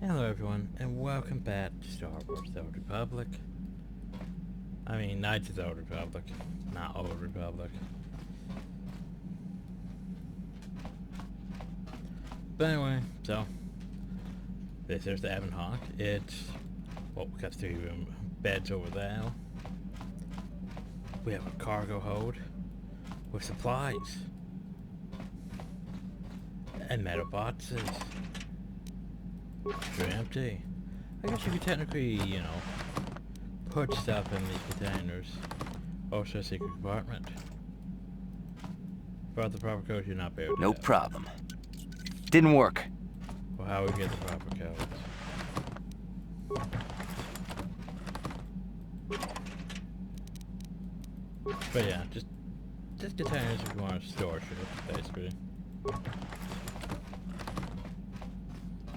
Hello everyone, and welcome back to Star Wars The Old Republic. I mean, Knights of the Old Republic, not Old Republic. But anyway, so, this is the Ebon Hawk. It's, well, we got 3 beds over there. We have a cargo hold with supplies. And metal boxes. They're empty. I guess you could technically, you know, put stuff in these containers. Also a secret compartment. Without the proper code, you're not able to No problem. Didn't work. Well, how would we get the proper codes? But yeah, just containers if you want to store shit, basically.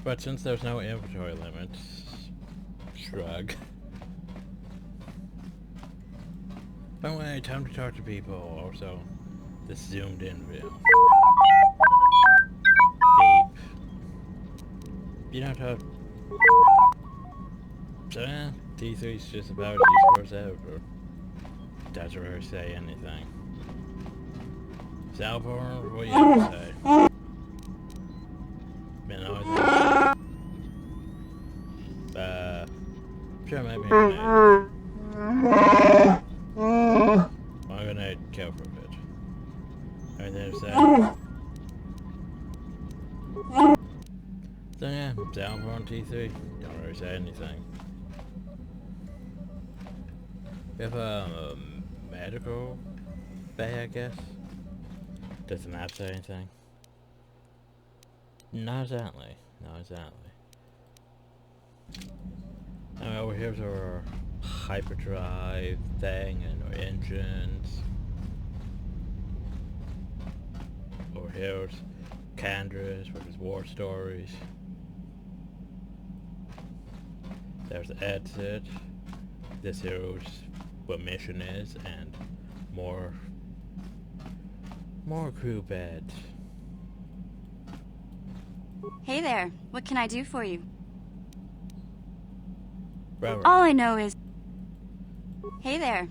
But since there's no inventory limits, shrug. Anyway, time to talk to people. Also, this zoomed in view. Beep. You don't have. So yeah, T3's just about as useful as ever. Doesn't really say anything. Salvor, what do you have to say? Sure, maybe I'm gonna kill for a bit. Right there's that. So yeah, Salvor on T3. Don't really say anything. We have a medical bay, I guess. Does the map say anything? Not exactly. Not exactly. Now over here's our hyperdrive thing and our engines. Over here's Candra's, which is war stories. There's the exit. This here's what mission is, and more crew beds. Hey there, what can I do for you? Robert. All I know is... Hey there.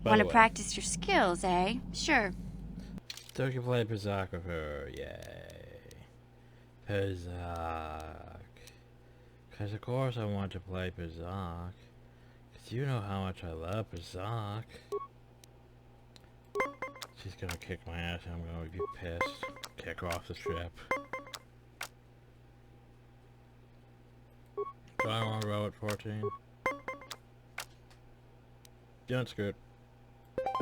Want to practice your skills, eh? Sure. So you can play Berserk with her, yay. Berserk. Because of course I want to play Berserk. Because you know how much I love Berserk. She's gonna kick my ass and I'm gonna be pissed. Kick her off the ship. Do I want to roll at 14? That's good.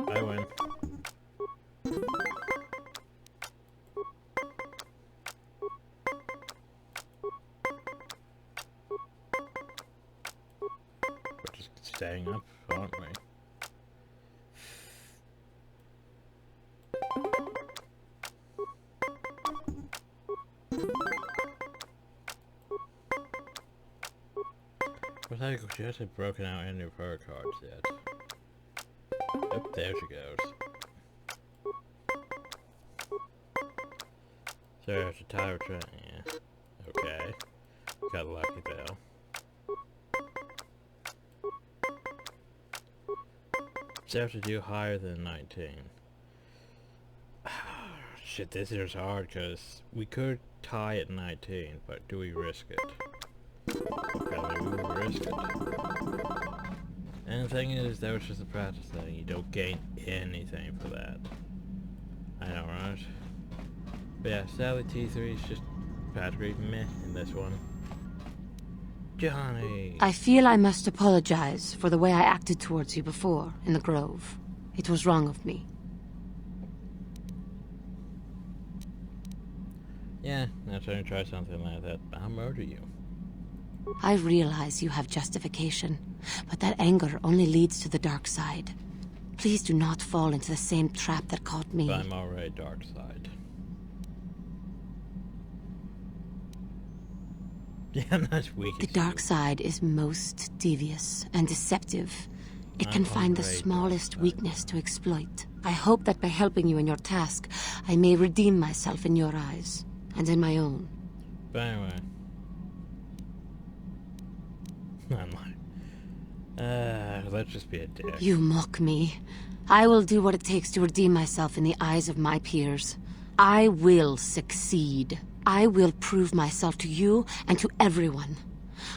I win. We're just staying up, aren't we? She hasn't broken out any of her cards yet. Oh, there she goes. So I have to tie her train. Yeah. Okay. Got lucky though. So I have to do higher than 19. Shit, this is hard because we could tie at 19, but do we risk it? Okay, we will risk it. And the thing is, that was just a practice thing. You don't gain anything for that. I know, right? But yeah, sadly T3 is just practically meh in this one. Johnny! I feel I must apologize for the way I acted towards you before, in the Grove. It was wrong of me. Yeah, now trying to try something like that, I'll murder you. I realize you have justification, but that anger only leads to the dark side. Please do not fall into the same trap that caught me. But I'm already dark side. Yeah, I'm not weak. The dark side is most devious and deceptive. It can find the smallest weakness to exploit. I hope that by helping you in your task, I may redeem myself in your eyes. and in my own. But anyway. I'm like, let's just be a dick. You mock me. I will do what it takes to redeem myself in the eyes of my peers. I will succeed. I will prove myself to you and to everyone.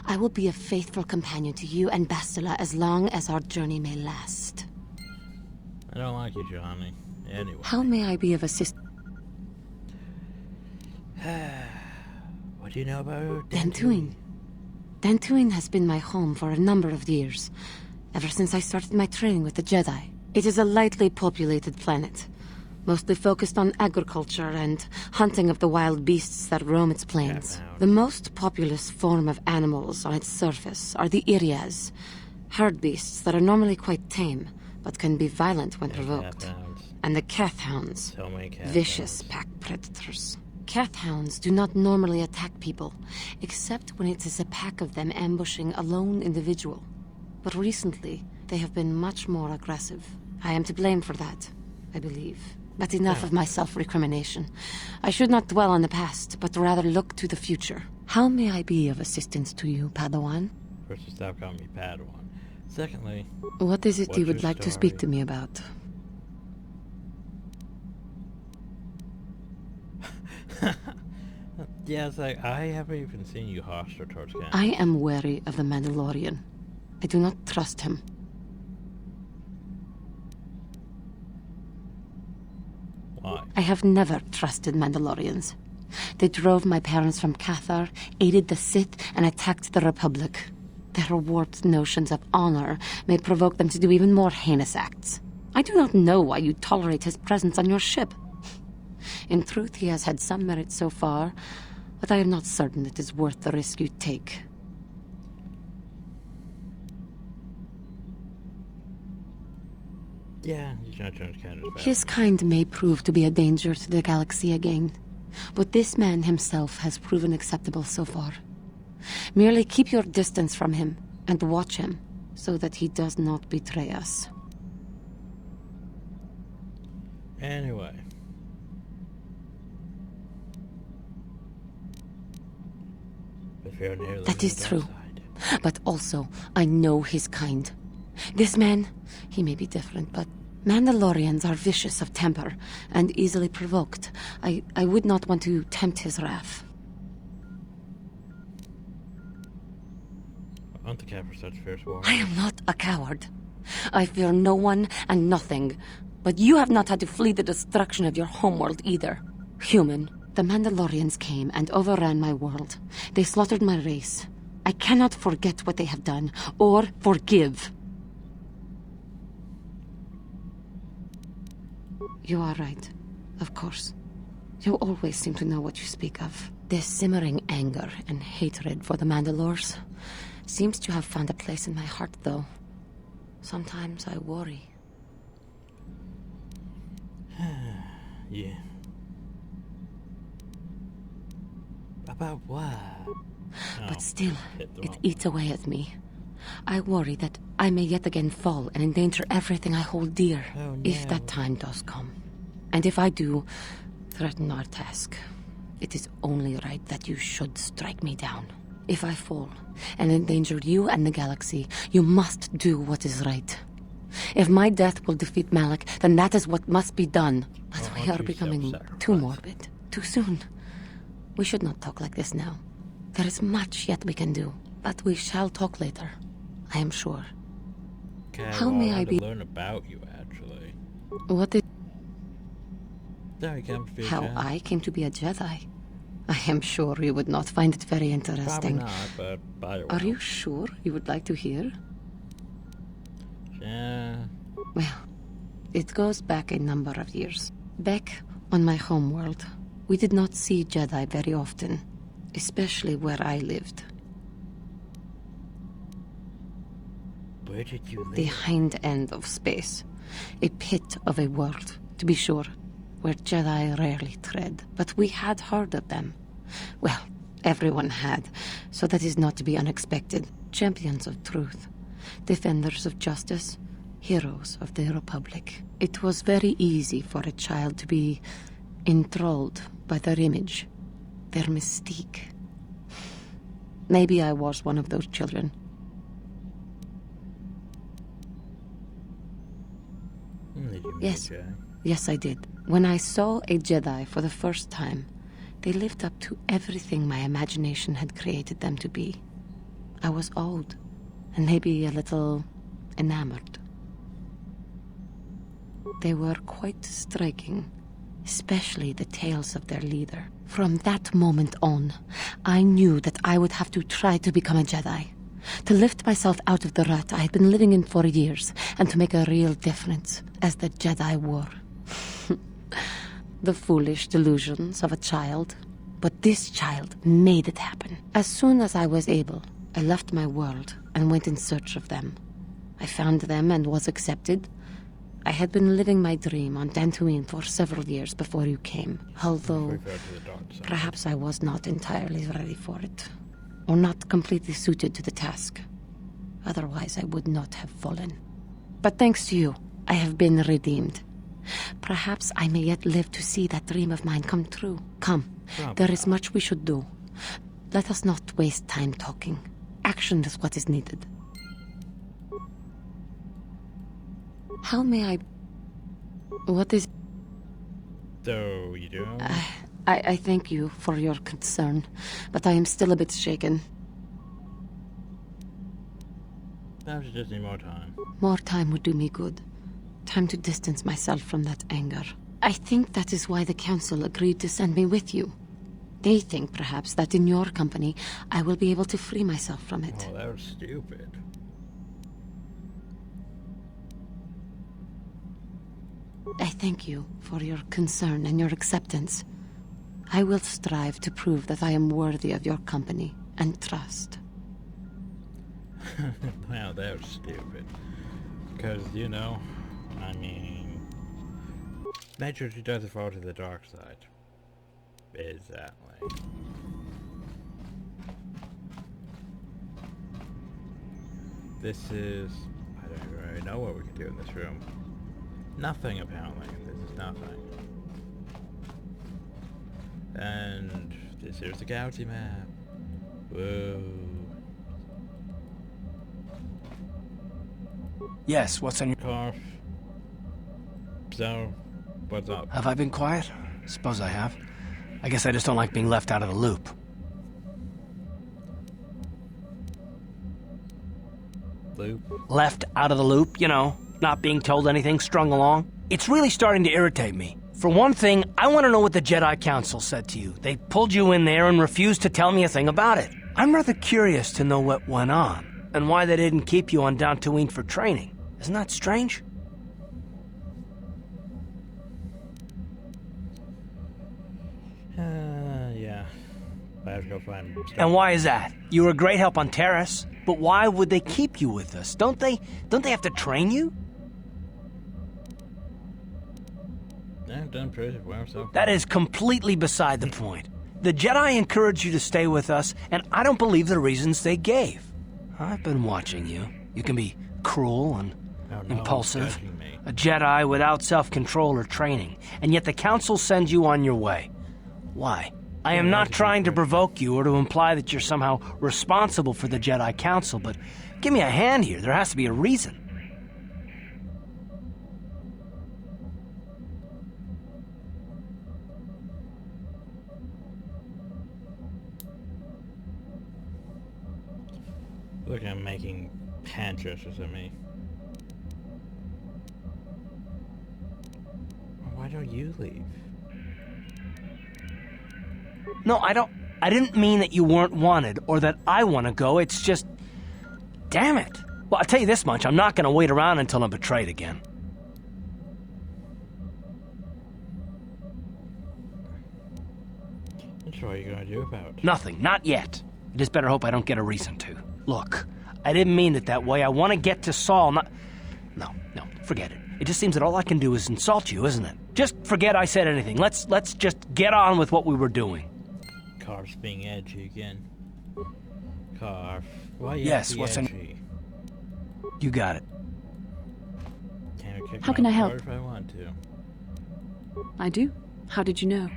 I will be a faithful companion to you and Bastila as long as our journey may last. I don't like you, Johnny. Anyway. How may I be of assistance? What do you know about Dantooine? Dantooine has been my home for a number of years, ever since I started my training with the Jedi. It is a lightly populated planet, mostly focused on agriculture and hunting of the wild beasts that roam its plains. The most populous form of animals on its surface are the Irias, herd beasts that are normally quite tame, but can be violent when provoked. And the Kathhounds, vicious pack predators. Kathhounds do not normally attack people, except when it is a pack of them ambushing a lone individual. But recently, they have been much more aggressive. I am to blame for that, I believe. But enough of my self-recrimination. I should not dwell on the past, but rather look to the future. How may I be of assistance to you, Padawan? First, stop calling me Padawan. Secondly, what is it you would like to speak to me about? Yeah, it's like, I haven't even seen you hostile towards Gauntlets. I am wary of the Mandalorian. I do not trust him. Why? I have never trusted Mandalorians. They drove my parents from KOTOR, aided the Sith, and attacked the Republic. Their warped notions of honor may provoke them to do even more heinous acts. I do not know why you tolerate his presence on your ship. In truth, he has had some merit so far, but I am not certain it is worth the risk you take. Yeah, he's not trying to counter his His kind may prove to be a danger to the galaxy again, but this man himself has proven acceptable so far. Merely keep your distance from him and watch him, so that he does not betray us. Anyway. That is true. But also, I know his kind. This man, he may be different, but Mandalorians are vicious of temper and easily provoked. I would not want to tempt his wrath. Aren't the Capper such fierce warriors? I am not a coward. I fear no one and nothing. But you have not had to flee the destruction of your homeworld either. Human, the Mandalorians came and overran my world. They slaughtered my race. I cannot forget what they have done, or forgive. You are right, of course. You always seem to know what you speak of. This simmering anger and hatred for the Mandalores seems to have found a place in my heart, though. Sometimes I worry. Yeah. About what? But still, it eats away at me. I worry that I may yet again fall and endanger everything I hold dear, if that time does come. And if I do, threaten our task, it is only right that you should strike me down. If I fall and endanger you and the galaxy, you must do what is right. If my death will defeat Malak, then that is what must be done. But we are becoming too morbid, too soon. We should not talk like this now. There is much yet we can do, but we shall talk later, I am sure. Okay, how may I be? Learn about you, actually. What is? There you come, How I came to be a Jedi. I am sure you would not find it very interesting. Probably not, but by the way. Are you sure you would like to hear? Yeah. Well, it goes back a number of years. Back on my homeworld, we did not see Jedi very often, especially where I lived. Where did you live? The hind end of space. A pit of a world, to be sure, where Jedi rarely tread. But we had heard of them. Well, everyone had, so that is not to be unexpected. Champions of truth, defenders of justice, heroes of the Republic. It was very easy for a child to be enthralled by their image, their mystique. Maybe I was one of those children. Did you meet Yes. Jedi? Yes, I did. When I saw a Jedi for the first time, they lived up to everything my imagination had created them to be. I was awed, and maybe a little enamored. They were quite striking, especially the tales of their leader. From that moment on, I knew that I would have to try to become a Jedi, to lift myself out of the rut I had been living in for years, and to make a real difference, as the Jedi were. The foolish delusions of a child, but this child made it happen. As soon as I was able, I left my world and went in search of them. I found them and was accepted. I had been living my dream on Dantooine for several years before you came, although Refer to the dark side. perhaps I was not entirely ready for it, or not completely suited to the task. Otherwise, I would not have fallen. But thanks to you, I have been redeemed. Perhaps I may yet live to see that dream of mine come true. Come, there is much we should do. Let us not waste time talking. Action is what is needed. How may I... What is... So, you do? I thank you for your concern, but I am still a bit shaken. Perhaps you just need more time. More time would do me good. Time to distance myself from that anger. I think that is why the Council agreed to send me with you. They think, perhaps, that in your company, I will be able to free myself from it. Oh, that was stupid. I thank you for your concern and your acceptance. I will strive to prove that I am worthy of your company and trust. Wow, that was stupid. Because, you know, I mean... Nature does fall to the dark side. Is that way. This is... I don't even really know what we can do in this room. Nothing, apparently. This is nothing. And this here's the galaxy map. Whoa. Yes, what's on your... Car. So, what's up? Have I been quiet? Suppose I have. I guess I just don't like being left out of the loop. Loop? Left out of the loop, you know, not being told anything, strung along. It's really starting to irritate me. For one thing, I want to know what the Jedi Council said to you. They pulled you in there and refused to tell me a thing about it. I'm rather curious to know what went on, and why they didn't keep you on Dantooine for training. Isn't that strange? Yeah. I have to go find stuff. And why is that? You were a great help on Terrace, but why would they keep you with us? Don't they have to train you? Yeah, done pretty well so far. That is completely beside the point. The Jedi encouraged you to stay with us, and I don't believe the reasons they gave. I've been watching you. You can be cruel and Oh, no, impulsive, judging me. a Jedi without self-control or training, and yet the Council sends you on your way. Why? I am not trying to provoke you or to imply that you're somehow responsible for the Jedi Council, but give me a hand here. There has to be a reason. Look, I'm making hand gestures at me. Why don't you leave? No, I didn't mean that you weren't wanted or that I want to go. It's just... Damn it. Well, I'll tell you this much. I'm not going to wait around until I'm betrayed again. What are you going to do about it? Nothing. Not yet. I just better hope I don't get a reason to. Look, I didn't mean it that way. I want to get to Saul, not... No, forget it. It just seems that all I can do is insult you, isn't it? Just forget I said anything. Let's just get on with what we were doing. Carf's being edgy again. Carf, why are you Yes, edgy? what's You got it. How can I help? If I want to. I do. How did you know?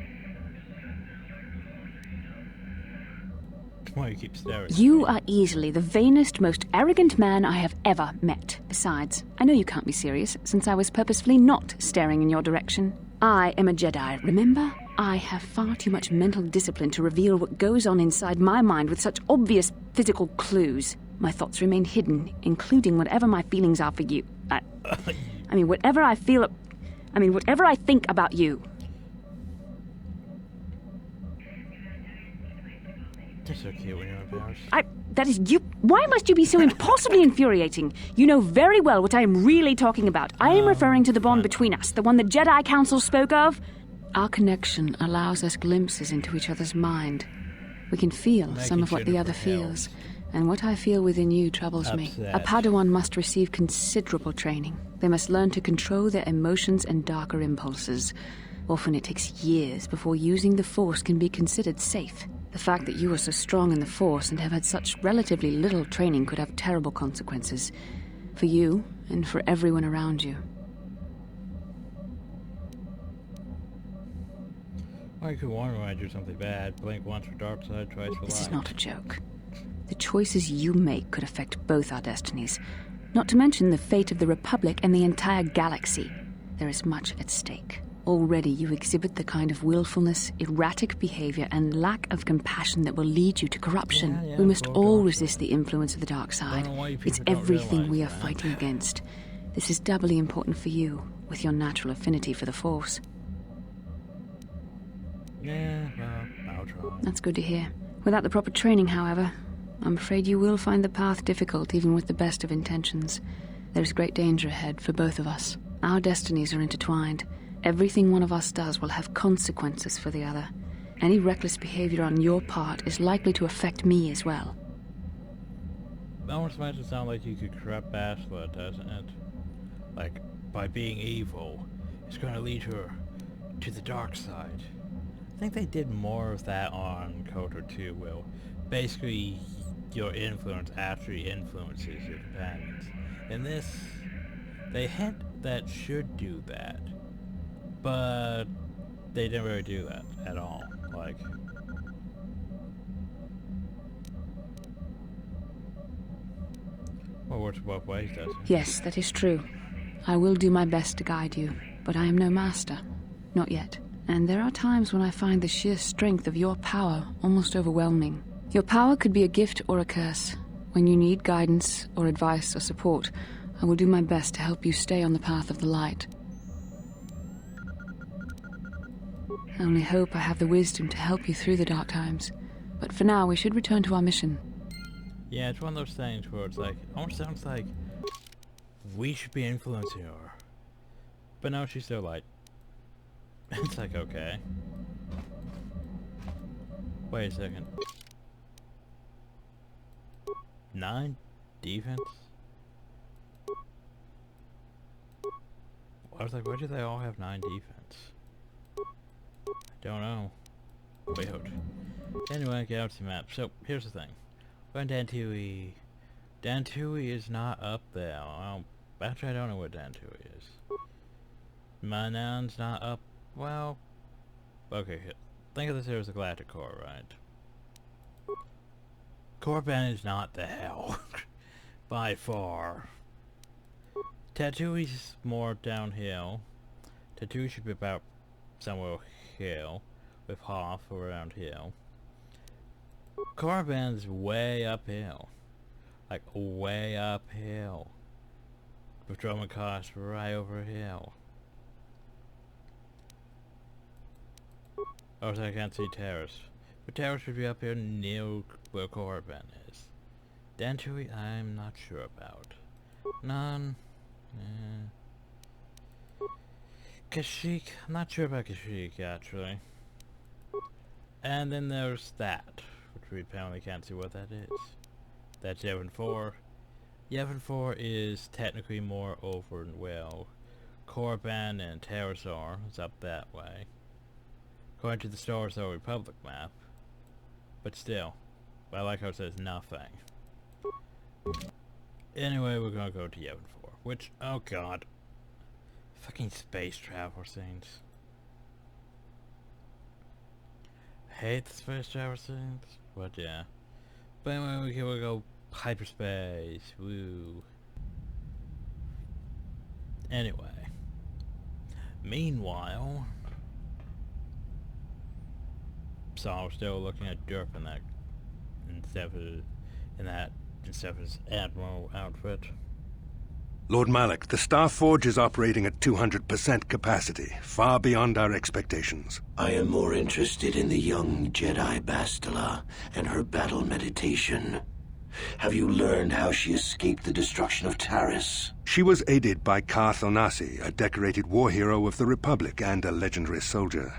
Why you keep staring? You are easily the vainest, most arrogant man I have ever met. Besides, I know you can't be serious, since I was purposefully not staring in your direction. I am a Jedi, remember? I have far too much mental discipline to reveal what goes on inside my mind with such obvious physical clues. My thoughts remain hidden, including whatever my feelings are for you. I mean, whatever I think about you. You're so cute when you're embarrassed. That is you. Why must you be so impossibly infuriating? You know very well what I am really talking about. I am referring to the bond between us, the one the Jedi Council spoke of. Our connection allows us glimpses into each other's mind. We can feel some of what the other feels, and what I feel within you troubles me. A Padawan must receive considerable training. They must learn to control their emotions and darker impulses. Often it takes years before using the Force can be considered safe. The fact that you are so strong in the Force and have had such relatively little training could have terrible consequences. For you, and for everyone around you. I could warn when I do something bad. Blink once for dark side, twice for light. This is not a joke. The choices you make could affect both our destinies. Not to mention the fate of the Republic and the entire galaxy. There is much at stake. Already you exhibit the kind of willfulness, erratic behavior, and lack of compassion that will lead you to corruption. We must all resist the influence of the dark side. It's everything we are fighting against. This is doubly important for you, with your natural affinity for the Force. Yeah, well, I'll try. That's good to hear. Without the proper training, however, I'm afraid you will find the path difficult even with the best of intentions. There is great danger ahead for both of us. Our destinies are intertwined. Everything one of us does will have consequences for the other. Any reckless behavior on your part is likely to affect me as well. That almost makes it sound like you could corrupt Bashla, doesn't it? Like, by being evil, it's going to lead her to the dark side. I think they did more of that on KOTOR 2, Will. Basically, your influence actually influences your companions. In this, they hint that should do that. But they didn't really do that at all. Like, well, it works both ways, doesn't it? Yes, that is true. I will do my best to guide you, but I am no master. Not yet. And there are times when I find the sheer strength of your power almost overwhelming. Your power could be a gift or a curse. When you need guidance or advice or support, I will do my best to help you stay on the path of the light. I only hope I have the wisdom to help you through the dark times. But for now, we should return to our mission. Yeah, it's one of those things where it's like, almost sounds like we should be influencing her. But no, she's still like, it's like, okay. Wait a second. 9 defense? I was like, why do they all have 9 defense? Don't know. Wait, hold. Anyway, galaxy map. So, here's the thing. We're in Dantooie. Dantooie is not up there. Actually, I don't know where Dantooie is. Manan's not up. Well, okay. Think of this here as a galactic core, right? Korriban is not the hell. By far. Tatooine's more downhill. Tatooine should be about somewhere hill, with Hoth around hill. Korriban's way uphill. Like, way uphill. With Dromacos right over hill. Oh, so I can't see Terrace. But Terrace should be up here near where Korriban is. Dantooie, I'm not sure about. None. Kashyyyk, I'm not sure about Kashyyyk actually. And then there's that, which we apparently can't see what that is. That's Yavin 4. Yavin 4 is technically more over and well. Korriban and Terrace are. It's up that way. According to the Star Wars Republic map. But still, I like how it says nothing. Anyway, we're gonna go to Yavin 4, which, oh god. Fucking space travel scenes. Hate the space travel scenes, but yeah. But anyway, we'll go hyperspace. Woo. Anyway. Meanwhile, so I'm still looking at Derp instead of his Admiral outfit. Lord Malak, the Star Forge is operating at 200% capacity, far beyond our expectations. I am more interested in the young Jedi Bastila and her battle meditation. Have you learned how she escaped the destruction of Taris? She was aided by Karth Onasi, a decorated war hero of the Republic and a legendary soldier.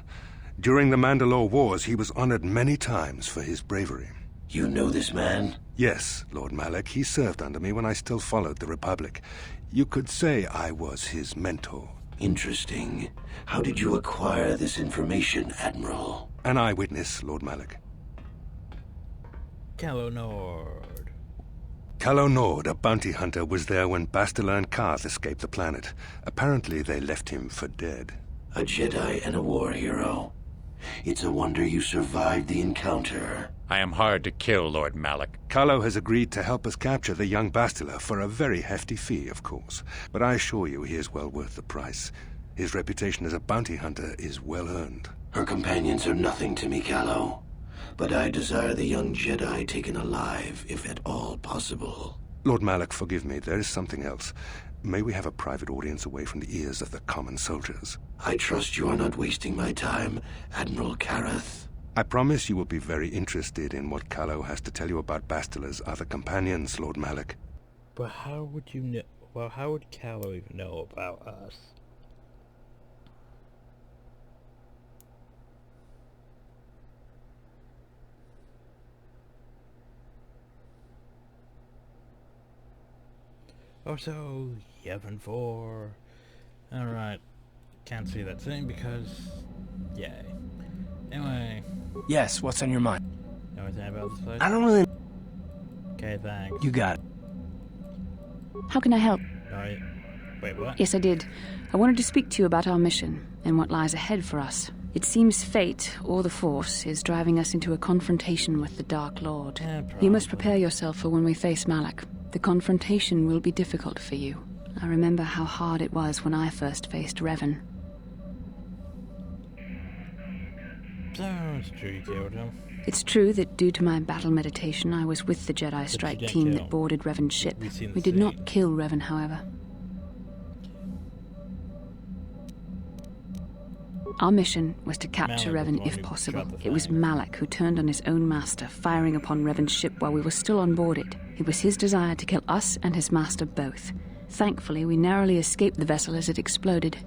During the Mandalore Wars, he was honored many times for his bravery. You know this man? Yes, Lord Malak. He served under me when I still followed the Republic. You could say I was his mentor. Interesting. How did you acquire this information, Admiral? An eyewitness, Lord Malak. Calo Nord. Calo Nord, a bounty hunter, was there when Bastila and Karth escaped the planet. Apparently they left him for dead. A Jedi and a war hero. It's a wonder you survived the encounter. I am hard to kill, Lord Malak. Calo has agreed to help us capture the young Bastila for a very hefty fee, of course. But I assure you he is well worth the price. His reputation as a bounty hunter is well earned. Her companions are nothing to me, Calo. But I desire the young Jedi taken alive, if at all possible. Lord Malak, forgive me, there is something else. May we have a private audience away from the ears of the common soldiers? I trust you are not wasting my time, Admiral Kareth. I promise you will be very interested in what Calo has to tell you about Bastila's other companions, Lord Malak. But how would you know? Well, how would Calo even know about us? Oh, so Yevon 4. Alright. Can't see that thing because... Yay. Anyway. Yes, what's on your mind? Know anything about this place? I don't really... Okay, thanks. You got it. How can I help? Alright. Wait, what? Yes, I did. I wanted to speak to you about our mission and what lies ahead for us. It seems fate, or the Force, is driving us into a confrontation with the Dark Lord. Yeah, You must probably. prepare yourself for when we face Malak. The confrontation will be difficult for you. I remember how hard it was when I first faced Revan. So, it's true you killed him. It's true that due to my battle meditation, I was with the Jedi strike didn't team kill. that boarded Revan's ship. We've seen the We did scene. not kill Revan, however. Our mission was to capture Malak was the Revan one if who possible. shot the It was thing. Malak who turned on his own master, firing upon Revan's ship while we were still on board it. It was his desire to kill us and his master both. Thankfully, we narrowly escaped the vessel as it exploded.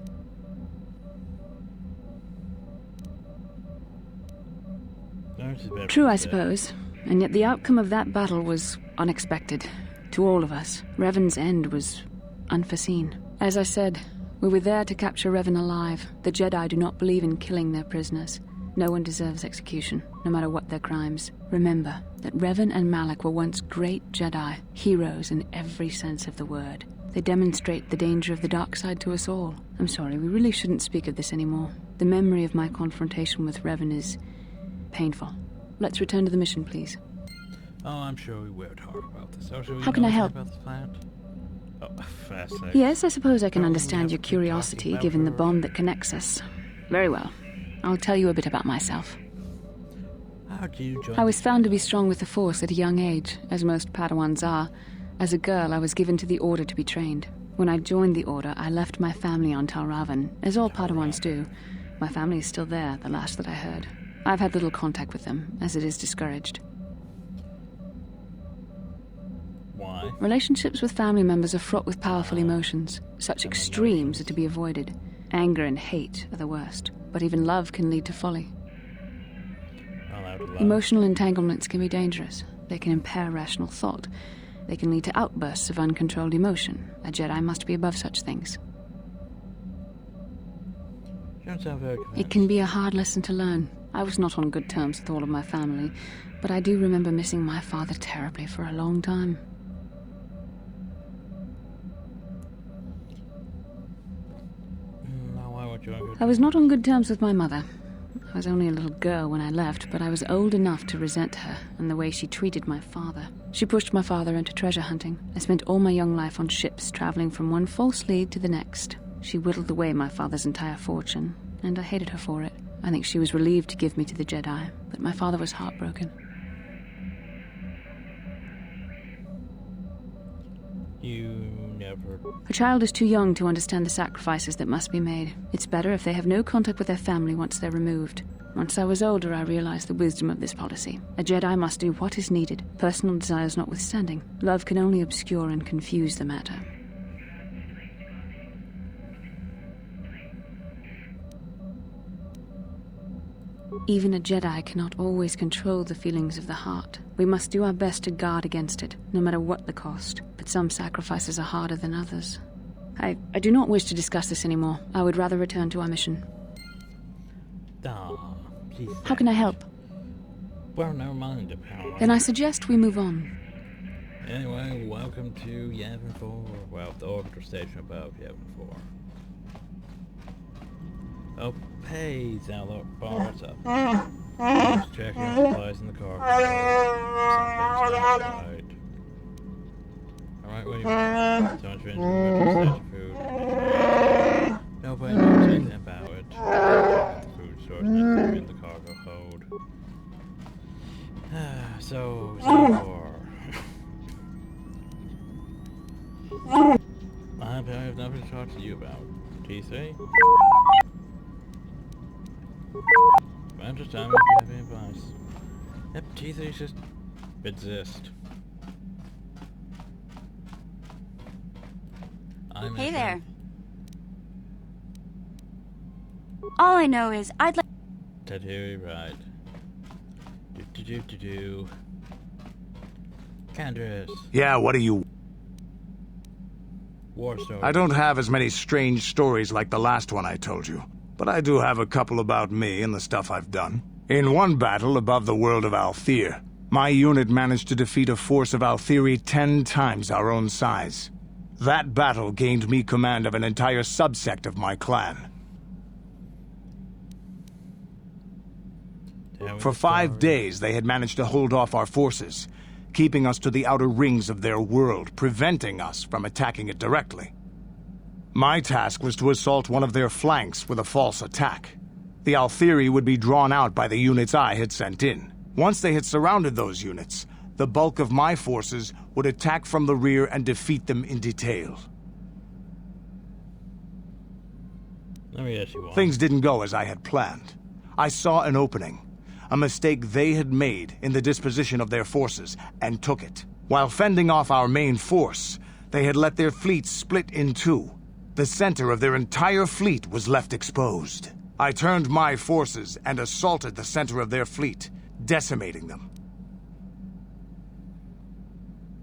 No, it's a bit True, I upset. suppose. And yet the outcome of that battle was unexpected. To all of us. Revan's end was unforeseen. As I said, we were there to capture Revan alive. The Jedi do not believe in killing their prisoners. No one deserves execution, no matter what their crimes. Remember that Revan and Malak were once great Jedi, heroes in every sense of the word. They demonstrate the danger of the dark side to us all. I'm sorry, we really shouldn't speak of this anymore. The memory of my confrontation with Revan is painful. Let's return to the mission, please. Oh, I'm sure we will talk about this. Oh, should we How can know I anything help? about this planet? Oh, fast sake. Yes, I suppose I can Oh, we understand have your to keep curiosity talking about given the her. bond that connects us. Very well. I'll tell you a bit about myself. How do you join I was the found to be Jedi? strong with the Force at a young age, as most Padawans are. As a girl, I was given to the Order to be trained. When I joined the Order, I left my family on Talravan, as all Padawans do. My family is still there, the last that I heard. I've had little contact with them, as it is discouraged. Why? Relationships with family members are fraught with powerful emotions. Such extremes are to be avoided. Anger and hate are the worst, but even love can lead to folly. Not allowed to love. Emotional entanglements can be dangerous. They can impair rational thought. They can lead to outbursts of uncontrolled emotion. A Jedi must be above such things. You don't sound very convinced. It can be a hard lesson to learn. I was not on good terms with all of my family, but I do remember missing my father terribly for a long time. Now, why won't you on good I was not on good terms with my mother. I was only a little girl when I left, but I was old enough to resent her and the way she treated my father. She pushed my father into treasure hunting. I spent all my young life on ships, traveling from one false lead to the next. She whittled away my father's entire fortune, and I hated her for it. I think she was relieved to give me to the Jedi, but my father was heartbroken. You never... A child is too young to understand the sacrifices that must be made. It's better if they have no contact with their family once they're removed. Once I was older, I realized the wisdom of this policy. A Jedi must do what is needed, personal desires notwithstanding. Love can only obscure and confuse the matter. Even a Jedi cannot always control the feelings of the heart. We must do our best to guard against it, no matter what the cost. But some sacrifices are harder than others. I do not wish to discuss this anymore. I would rather return to our mission. Ah, please. How can I help? Well, never mind, apparently. Then I suggest we move on. Anyway, welcome to Yavin 4. Well, the orbital station above Yavin 4. Oh, hey, Zalo. Bar, what's up? Just checking out supplies in the car. Something's not right. Alright, what do you want? So much for station food. Nobody knows anything about it. The food source in the cargo hold. So far. I have nothing to talk to you about. T3? I'm just time if you have any advice. Yep, T3's just exist. Hey there. All I know is I'd like... Tattoo, right. Do. Candace. Yeah, what do you... War story. I don't have as many strange stories like the last one I told you, but I do have a couple about me and the stuff I've done. In one battle above the world of Althir, my unit managed to defeat a force of Althiri 10 times our own size. That battle gained me command of an entire subsect of my clan. For 5 days, they had managed to hold off our forces, keeping us to the outer rings of their world, preventing us from attacking it directly. My task was to assault one of their flanks with a false attack. The Althiri would be drawn out by the units I had sent in. Once they had surrounded those units, the bulk of my forces would attack from the rear and defeat them in detail. Let me ask you one. Things didn't go as I had planned. I saw an opening, a mistake they had made in the disposition of their forces, and took it. While fending off our main force, they had let their fleet split in two. The center of their entire fleet was left exposed. I turned my forces and assaulted the center of their fleet, decimating them.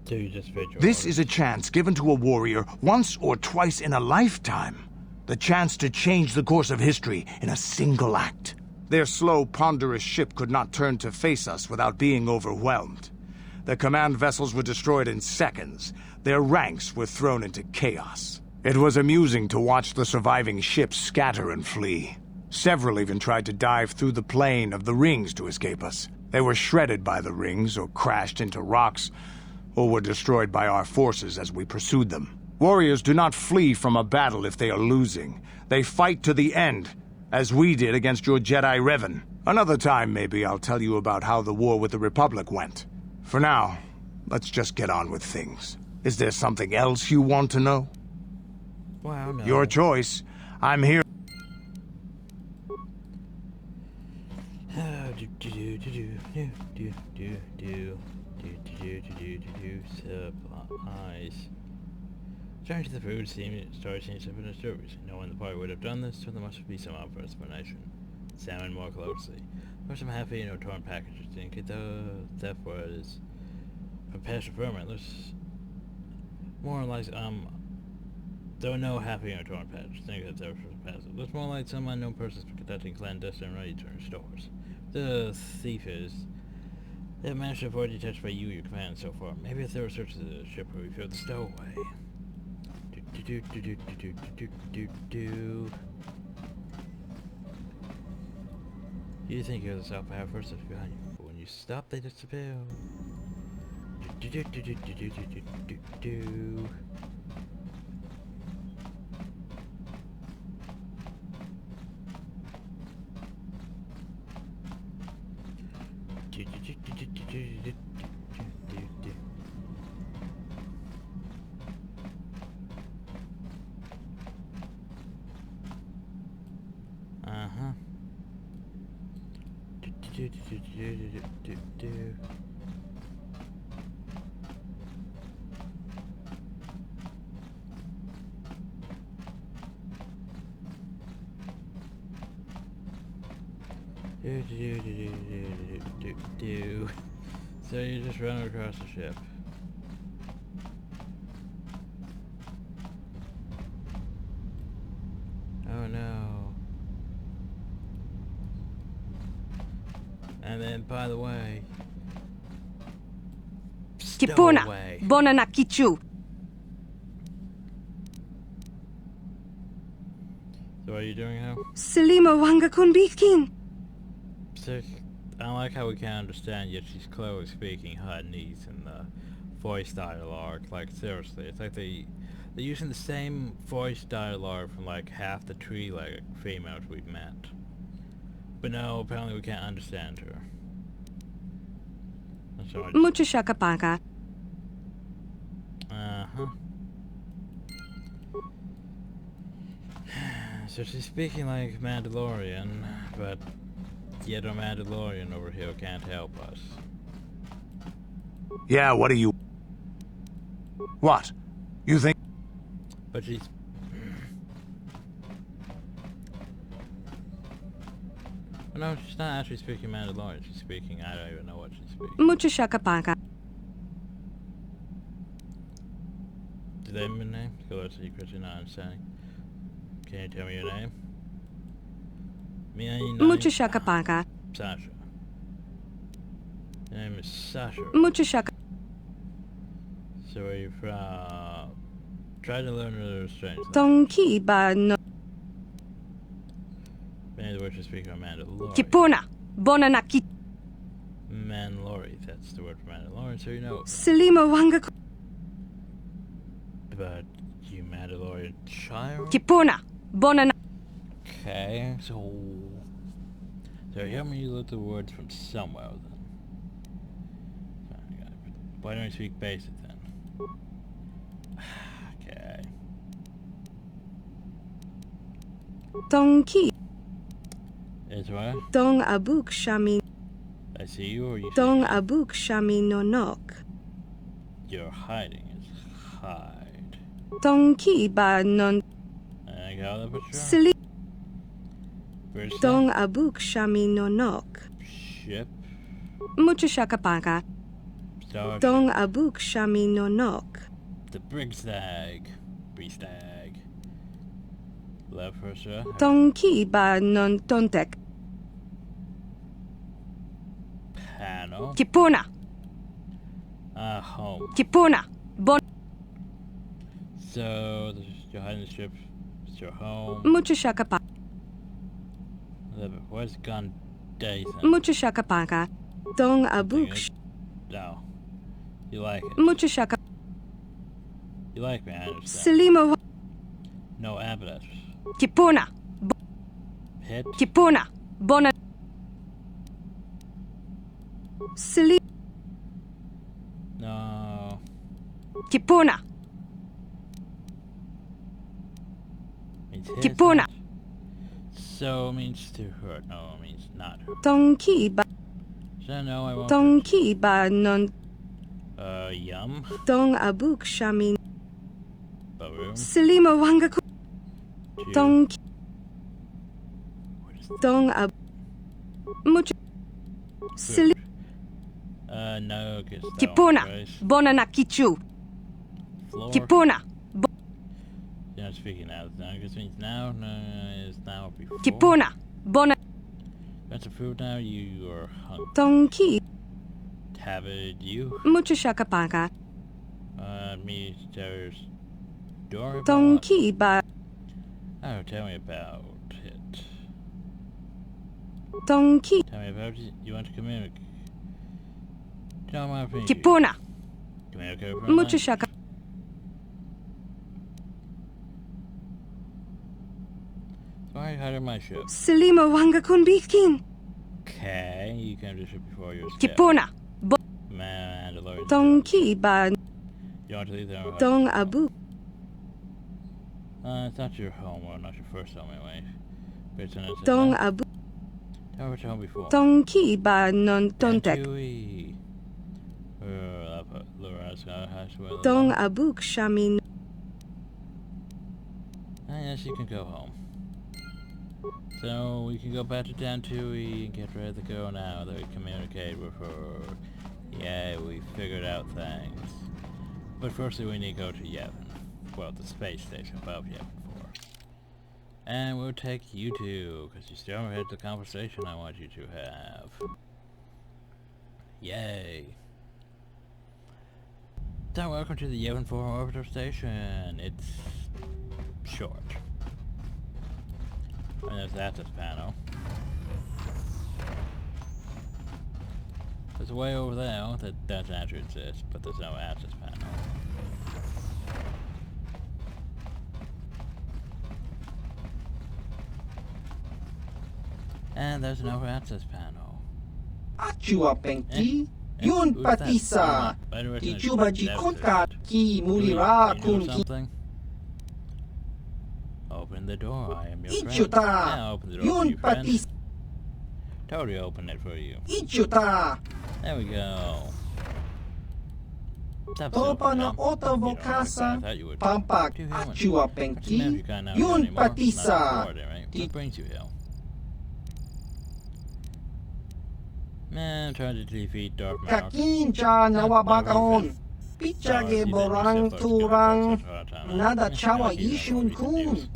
So you just fit your This orders. is a chance given to a warrior once or twice in a lifetime. The chance to change the course of history in a single act. Their slow, ponderous ship could not turn to face us without being overwhelmed. The command vessels were destroyed in seconds. Their ranks were thrown into chaos. It was amusing to watch the surviving ships scatter and flee. Several even tried to dive through the plane of the rings to escape us. They were shredded by the rings, or crashed into rocks, or were destroyed by our forces as we pursued them. Warriors do not flee from a battle if they are losing. They fight to the end, as we did against your Jedi Revan. Another time, maybe, I'll tell you about how the war with the Republic went. For now, let's just get on with things. Is there something else you want to know? Wow, no. Your choice. I'm here. Supplies. Returning to the food storage seems to have been disturbed. No one in the party would have done this, so there must be some obvious explanation. Examine more closely. There are some half-eaten or torn packages. Indicate the theft was from past vermin. There's more like there were no half-eaten or torn packages. Think that there was passive. Looks more like some unknown persons conducting clandestine return stores. The thief is. They managed to avoid detection by you, your command, so far. Maybe if they were searching the ship where we filled the stowaway. You think you're the self-power forces behind you, but when you stop, they disappear. Uh-huh. So you just run across the ship. Oh no. And then, by the way, Kipuna, stowaway. bona na kichu. So what are you doing now? Selima wanga kunbikin. So, I don't like how we can't understand, yet she's clearly speaking Hainese in the voice dialogue. Like, seriously, it's like they're using the same voice dialogue from like half the tree-legged females we've met. But no, apparently we can't understand her. So I just... Mucho shakapaka. Uh-huh. So she's speaking like Mandalorian, but yet a Mandalorian over here can't help us. Yeah, what do you... What? You think... But she's... No, she's not actually speaking Mandalorian. She's speaking... I don't even know what she's speaking. Mucho shakapaka. Do they have a name? Go to secrets you're not understanding. Can you tell me your name? Mucho shakapaka. Sasha. Your name is Sasha. Mucho shaka. So where are you from? Try to learn another strange language. Tonki ba no. Many of the words you speak are Mandalorian. Kipuna, bona na ki. Mandalorian, that's the word for Mandalorian, so you know. Selima wanga. But you Mandalorian child? Kipuna, bona na. Okay, so help me look the words from somewhere then. Why don't you speak basic then? Okay. Tonki. It's what? Dong abuk shami. I see you or you Dong see abuk shami no nok. you're hiding. It's hide. Tonki ba non. I got that picture? Seli. Where's Dong abuk shami no nok. ship? Mucho shakapaka. Starship. Dong abuk shami no nok. The Brigstag. Brigstag. Left for sure. Tonki ba non tontek. Panel. Kipuna. Home. Kipuna. Bon. So, this is your hiding ship. It's your home. Mucho shakapaka. Where's Gauntlets? Mucho shakapaka. Dong abuk. No. You like it. Mucho shaka. You like me, I understand. Selima. No evidence. Kipuna. Hit. Kipuna. Bona. Seli. No. Kipuna. Means hit. Kipuna. So means to hurt. No, it means not hurt. Tonki ba. So no, I won't. Tonki ba non. Yum. Dong abuk shami. Baroom. Selima wanga. Two. Tonki. What is that? Dong ab. Mucho. Seli. No, because Kipuna. Bona na kichu. Floor. Kipuna. You're not speaking now. No, because means now. No, it's now or before. Kipuna. Bona. Got some food now. You are hungry. Tonki. Have it. You. Mucho shakapaka. Me. There's. Door. Tonki ba. Oh, tell me about it. Tonki. Tell me about it. You want to communicate? Tell my opinion. Kipuna. Communicate with Mucho shaka. Why are you hiding my ship? Selima wanga kunbikin. Okay, you came to the ship before you were Kipuna. Mandalorian. Tonki ba You want to leave there? Dong Abu. It's not your home, or not your first home anyway. But it's an Dong Abu. Tell me what your home before. Tonki ba non tontek. Dong Abu Shamin. Yes, you can go home. So we can go back to Dantui and get ready to go now that we communicate with her. Yeah, we figured out things. But firstly we need to go to Yevon. Well, the space station above Yevon 4. And we'll take you two, because you still haven't had the conversation I want you to have. Yay. So welcome to the Yevon 4 orbital station. It's short. And there's the access panel. There's a way over there that doesn't actually exist, but there's no access panel. And there's no access panel. Achua Penki, Yun Patisa, Tijubaji Kunka, Ki Mulira Kunki. Open the door, I am your friend. Ichuta, Yeah, open the door for Yun you, friend. Patisa. Totally open it for you. Ichuta. There we go. Topa na ota vokasa, Pampak Achua Penki, Yun Patisa. What brings you here? Man, trying to defeat Darth Maul. Kakincha nawabakaon. Pichage borang turang. Nada chawa yishun kun.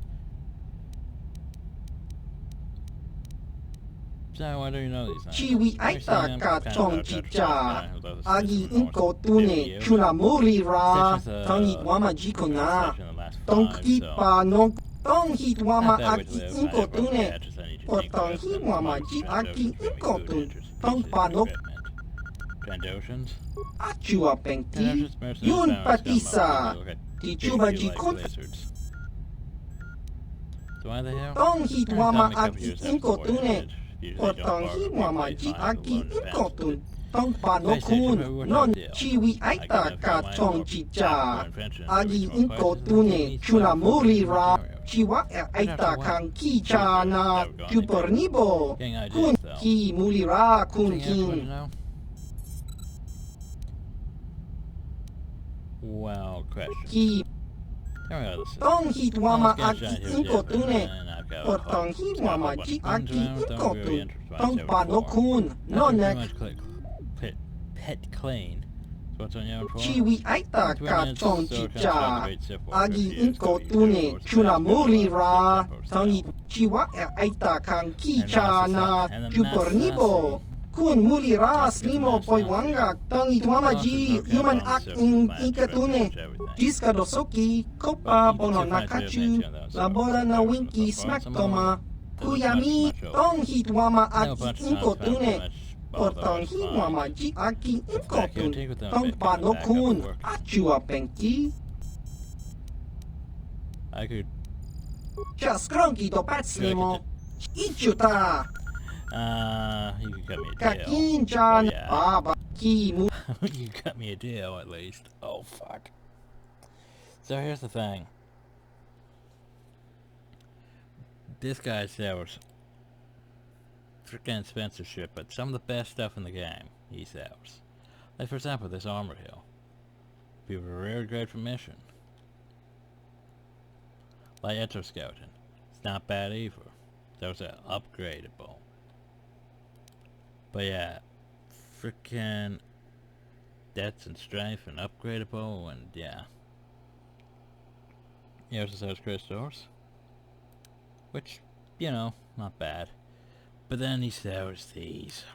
So why do you know these things? Chiwi aita ka chong chicha. Agi inko tune chunamuri ra. Tangi wama jikona. Tongki pa nong. Tong hit wama aki inko tune. Potong hi wama ji aki inko tune. Tong pa no. Trandoshans? Achua Penki. Yun Patisa. Tijuba jikon. So why the hell? Tong hit wama aki inko tune. Potong hi wama ji aki inko tune. Tong pa no kun. Non chiwi aita ka chong chicha. Agi inko tune. Chunamuri ra. Chiwa aita kang ki cha na. Kupernibo. Kun ki mulira kun kin. Well, question. Ki Tong hit wama aki inko tune. Potong hi wama ji aki inko tune. Tong pa no kun. Non Pet clean. So what's on your own for? Chiwi aita ka chong chicha. Agi inko tune. Chunamuri ra. Tangi chiwa aita kang ki cha na. Kupernibo. Kun muli ra slimo poi wanga. Tangi tuama ji. Human act in ikatune. Jiska dosoki. Kopa bono nakachu. Labora na winki smack toma. Kuyami. Tong hit wama aki inko tune. Potong hi wama ji aki inko tune. Tong pa no kun. Achua Penki. I could... Just cronky do pat slimo. Ichuta. You could cut me a deal. Kakinchan. Baba. Ki mu. You cut me a deal, at least. Oh, fuck. So here's the thing. This guy sells freaking expensive shit, but some of the best stuff in the game he sells. Like, for example, this armor hill. Be a very great for mission. Like Exoskeleton. It's not bad either. Those are upgradable. But yeah, freaking depth and strength and upgradable, and yeah. He also sells crystals, which, you know, not bad. But then he sells these.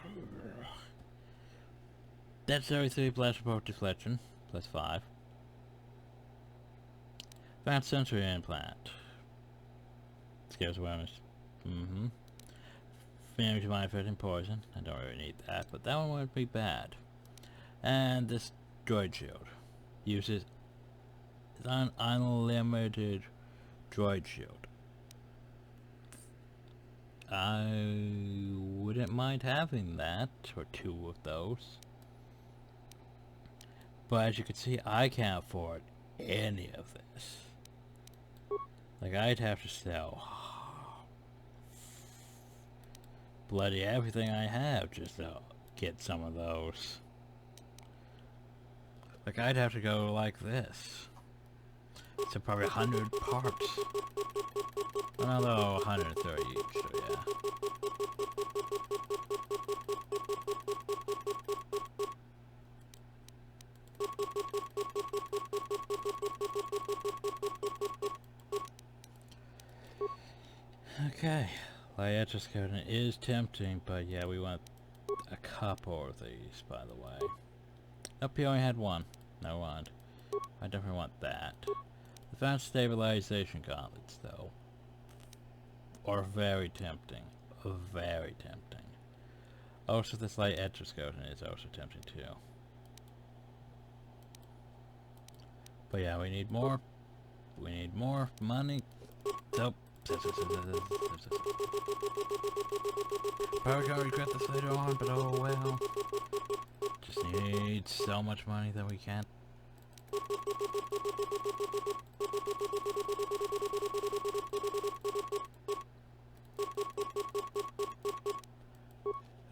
That's 33 blast support deflection, plus 5. Advanced sensory implant. Skills awareness. Maybe my affecting poison. I don't really need that, but that one wouldn't be bad. And this droid shield uses an unlimited droid shield. I wouldn't mind having that, or 2 of those. But as you can see, I can't afford any of this. Like, I'd have to sell bloody everything I have just to get some of those. Like, I'd have to go like this. So probably 100 parts. Although 130 each, so yeah. Okay, light exoskeleton is tempting, but yeah, we want a couple of these, by the way. Up here only had one. No mind. I definitely want that. Advanced stabilization gauntlets, though, are very tempting. Very tempting. Also, this light exoskeleton is also tempting too. But yeah, we need more. We need more money. So. Probably gonna regret this later on, but oh well. Just need so much money that we can't.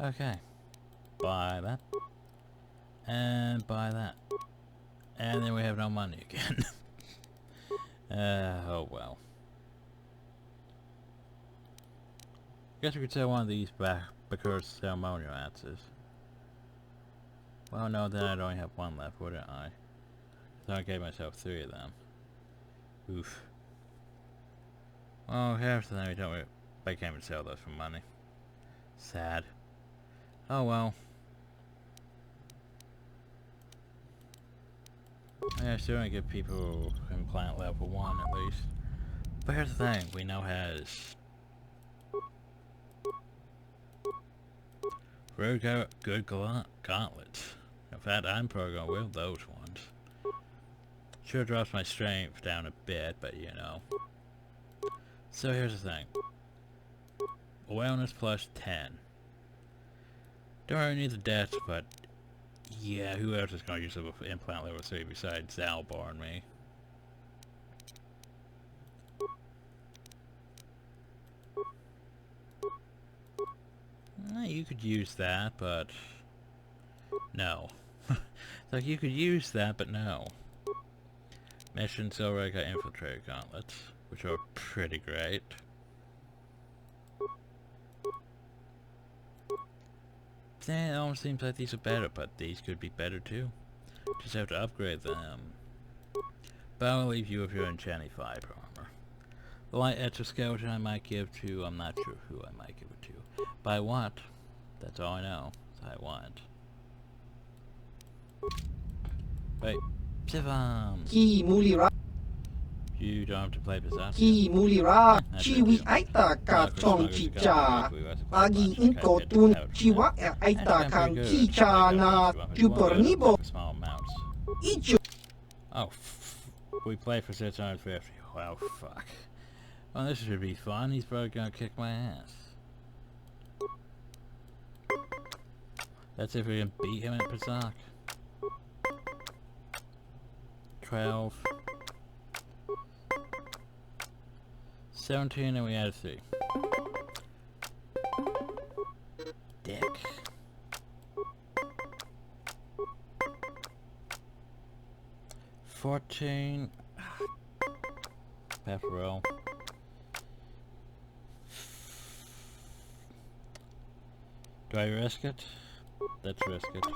Okay. Buy that. And buy that. And then we have no money again. Oh well. Guess we could sell one of these back because ceremonial axes. Well, no, then I'd only have one left, wouldn't I? So I gave myself 3 of them. Oof. Well, here's the thing, I can't even sell those for money. Sad. Oh well. Yeah, still gonna give people implant level 1 at least. But here's the thing, we now has very good gauntlets. In fact, I'm probably gonna wield those ones. Sure drops my strength down a bit, but you know. So here's the thing. Awareness plus 10. Don't really need the death, but yeah, who else is gonna use an implant level 3 besides Zalbar and me? You could use that, but no. Like, you could use that, but no. Mission Silver, I got Infiltrator Gauntlets, which are pretty great. It almost seems like these are better, but these could be better too. Just have to upgrade them. But I'll leave you with your enchanting fiber armor. The light exoskeleton I might give to, I'm not sure who I might give it to. But I want. That's all I know. I want. Wait. Sivam! Ki mulira. You don't have to play Pizzazz. Ki mulira. Chiwi aita ka chong chicha. Agi inko tun chiwa aita kan kicha na chupornibo. Small amounts. Ichu. Oh, we play for 650. Well, fuck. Well, this should be fun. He's probably gonna kick my ass. That's if we can beat him at Pizzazz. 12. 17, and we added 3. Dick. 14. Pepperell. Do I risk it? Let's risk it.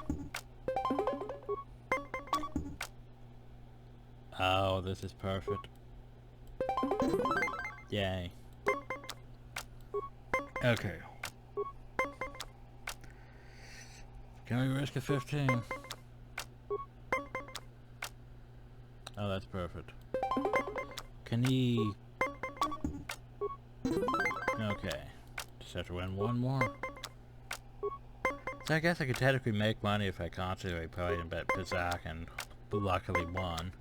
Oh, this is perfect. Yay. Okay. Can we risk a 15? Oh, that's perfect. Can he... Okay. Just have to win one more. So I guess I could technically make money if I constantly played and bet Berserk and luckily won.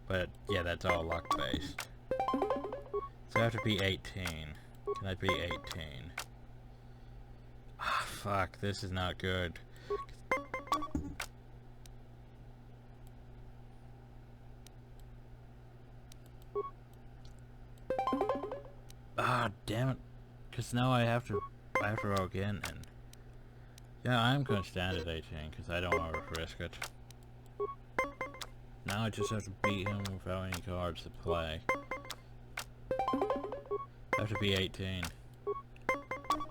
But yeah, that's all luck based. So I have to be 18. Can I be 18? Ah, fuck, this is not good. Ah, damn it. Because now I have to roll again, and yeah, I'm going to stand at 18 because I don't want to risk it. Now I just have to beat him without any cards to play. I have to be 18.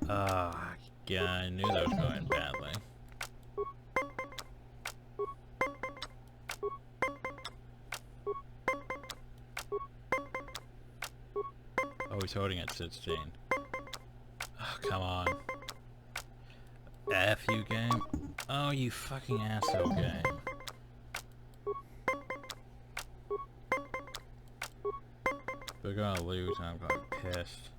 Ah, yeah, I knew that was going badly. Oh, he's holding at 16. Oh, come on. F you, game. Oh, you fucking asshole, game. We're gonna lose and I'm gonna be pissed.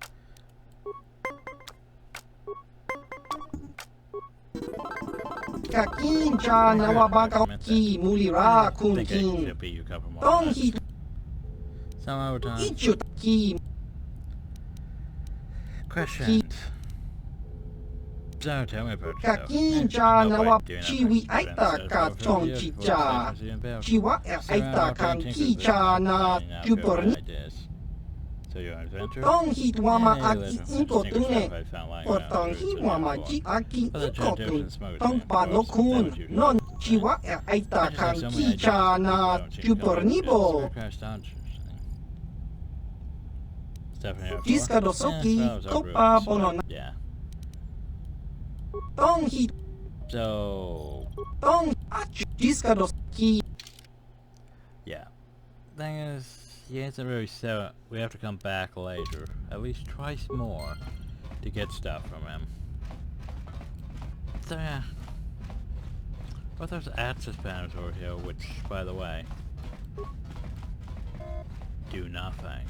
Kakincha nawabaka ki mulira kuntin. Tong hit Some overtime. ichut ki Questions. So tell me about yourself. Kakincha nawab chiwi aita ka chong chicha. Chiwa aita kan kicha na juporni. So you're an adventurer? Tong hit wama aki inko Interesting tune. stuff I found lying Por tong around. hit wama ji aki Other inko different tune. smoke Tong screen. pano kun. Non chiwa aita kan kicha na jupornibo. Jiska dosoki kopa bono. Yeah. Tong hit So tong achu jiska dosoki. yeah. Thing is, he hasn't really said it. We have to come back later, at least twice more, to get stuff from him. So yeah. What those access banners over here, which, by the way, do nothing.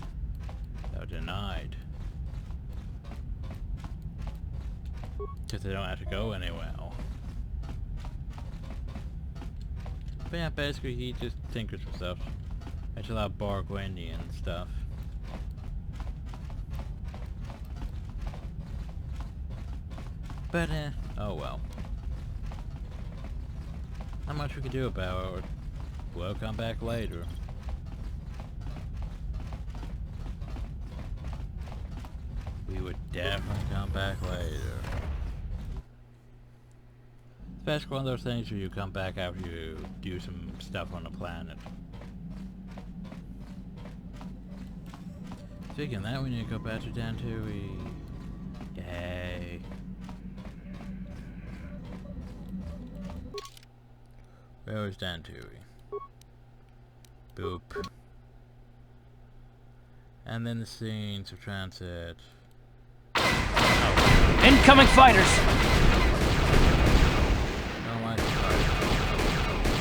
They're denied. Because they don't have to go anywhere. But yeah, basically he just tinkers with stuff. It's a lot of Borgwinian stuff. But oh well. Not much we can do about it. We'll come back later. We would definitely come back later. Especially one of those things where you come back after you do some stuff on the planet. Speaking of that, we need to go back to Dantui. Yay. Where was Dantui? Boop. And then the scenes of transit. Oh. Incoming fighters! Don't like the fighters.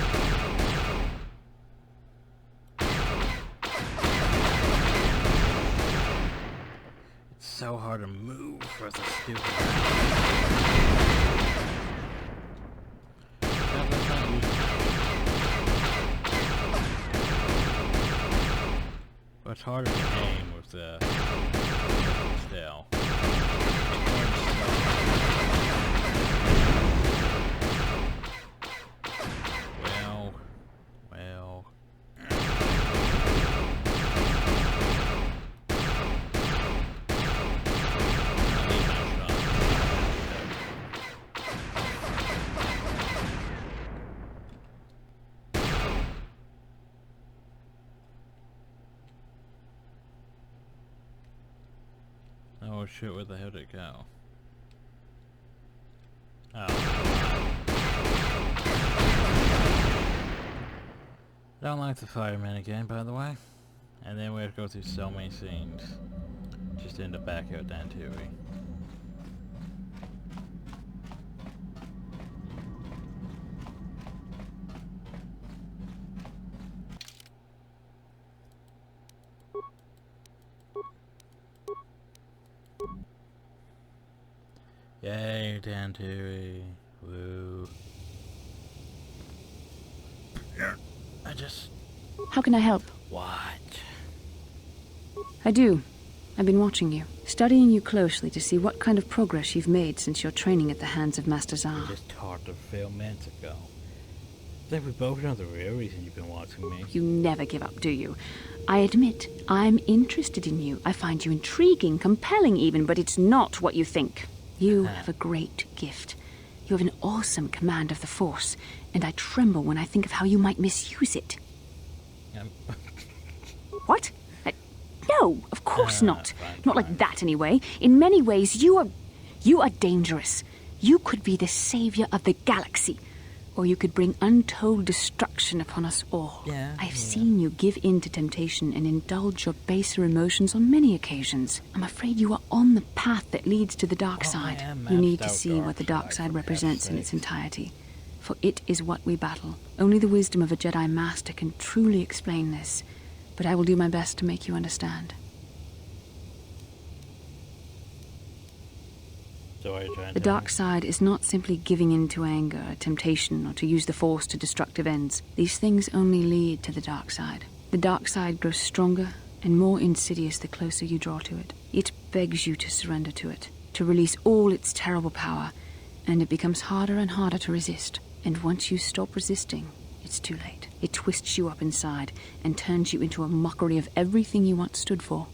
It's so hard to move for the stupid. But it's harder to aim with the still. Well. Oh shit, where the hell did it go? Oh. Don't like the fireman again, by the way. And then we have to go through so many scenes. Just end up back here at Dantui. Yay, Dantui. Woo. I just... How can I help? What? I do. I've been watching you, studying you closely to see what kind of progress you've made since your training at the hands of Master Zar. I just taught a few minutes ago. I think we both know the real reason you've been watching me. You never give up, do you? I admit, I'm interested in you. I find you intriguing, compelling even, but it's not what you think. You have a great gift. You have an awesome command of the Force, and I tremble when I think of how you might misuse it. What? No, of course not. Fine. Not like that, anyway. In many ways, you are dangerous. You could be the savior of the galaxy, or you could bring untold destruction upon us all. I've seen you give in to temptation and indulge your baser emotions on many occasions. I'm afraid you are on the path that leads to the dark side. You need to see what the dark side represents in its entirety, for it is what we battle. Only the wisdom of a Jedi Master can truly explain this, but I will do my best to make you understand. So what are you trying to The dark side is not simply giving in to anger, temptation, or to use the Force to destructive ends. These things only lead to the dark side. The dark side grows stronger and more insidious the closer you draw to it. It begs you to surrender to it, to release all its terrible power, and it becomes harder and harder to resist. And once you stop resisting, it's too late. It twists you up inside and turns you into a mockery of everything you once stood for.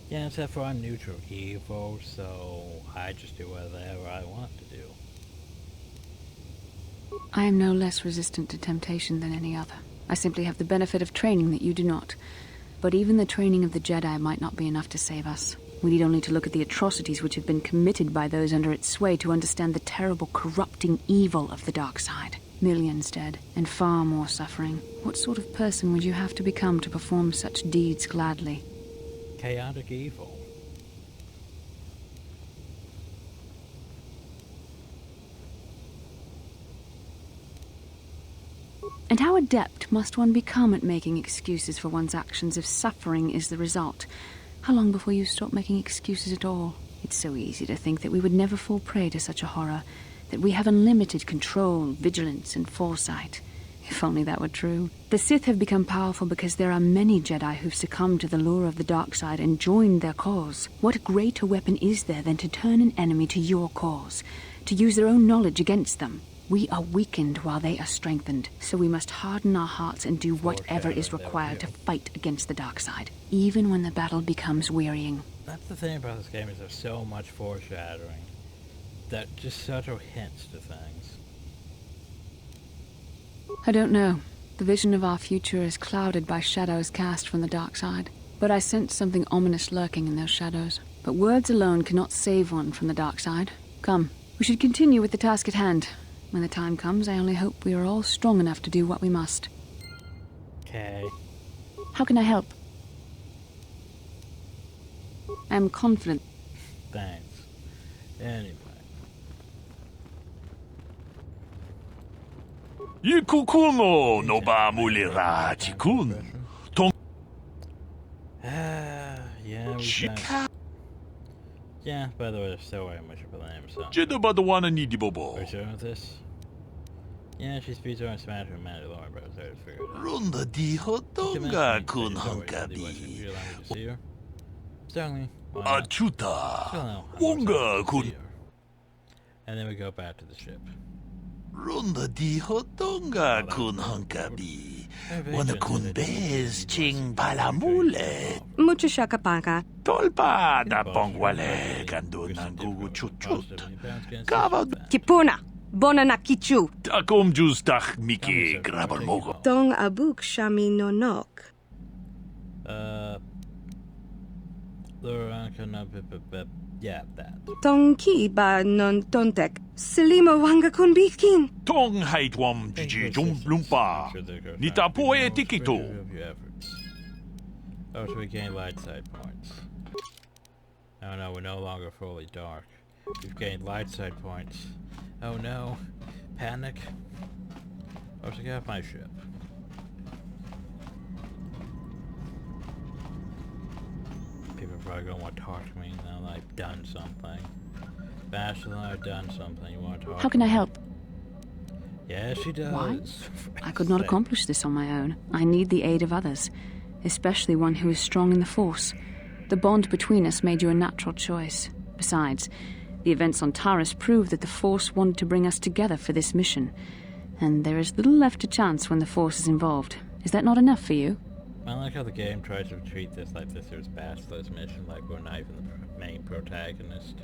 Yeah, except for I'm neutral evil, so I just do whatever I want to do. I am no less resistant to temptation than any other. I simply have the benefit of training that you do not. But even the training of the Jedi might not be enough to save us. We need only to look at the atrocities which have been committed by those under its sway to understand the terrible, corrupting evil of the dark side. Millions dead, and far more suffering. What sort of person would you have to become to perform such deeds gladly? Chaotic evil. And how adept must one become at making excuses for one's actions if suffering is the result? How long before you stop making excuses at all? It's so easy to think that we would never fall prey to such a horror, that we have unlimited control, vigilance, and foresight. If only that were true. The Sith have become powerful because there are many Jedi who've succumbed to the lure of the dark side and joined their cause. What greater weapon is there than to turn an enemy to your cause, to use their own knowledge against them? We are weakened while they are strengthened, so we must harden our hearts and do whatever is required to fight against the dark side, even when the battle becomes wearying. That's the thing about this game, is there's so much foreshadowing that just subtle hints to things. I don't know. The vision of our future is clouded by shadows cast from the dark side. But I sense something ominous lurking in those shadows. But words alone cannot save one from the dark side. Come, we should continue with the task at hand. When the time comes, I only hope we are all strong enough to do what we must. Okay. How can I help? I am confident. Thanks. Anyway. Ikukumo no ba mulira chikun. Tong. Yeah, we got... Yeah, by the way, there's so very much of a name, so... Jedabadawana ni dibobo. Are you sure with this? Yeah, she speaks her and Smash with Mandalorian, but I was there to figure it out. Runda di hotonga kun hankabi. Certainly. Achuta. Wonga kun. And then we go back to the ship. Runda di hotonga kun hankabi. Wana kun bez ching palamule. Mucho shakapaka. Tolpa da pongwale kandun ang gugu chut. Kava Kipuna. Bona na kichu. takom justach miki grabal mogo. Tong abuk shami nonok. Yeah, that. Tong ki ba non tontek. Selimo wanga kun bikin. Tong haitwam jiji jum lumpa. Nitapoe tikito. Oh, so we gain light side points. Oh no, we're no longer fully dark. We've gained light side points. Oh no. Panic. Oh, so get off my ship. People are probably gonna want to talk to me now that I've done something. Bachelor, I've done something. You want to talk? How can I help? Yeah, she does. Why? I could not accomplish this on my own. I need the aid of others, especially one who is strong in the Force. The bond between us made you a natural choice. Besides, the events on Taris prove that the Force wanted to bring us together for this mission, and there is little left to chance when the Force is involved. Is that not enough for you? I like how the game tries to treat this like this is Bastla's mission, like we're not even the main protagonist.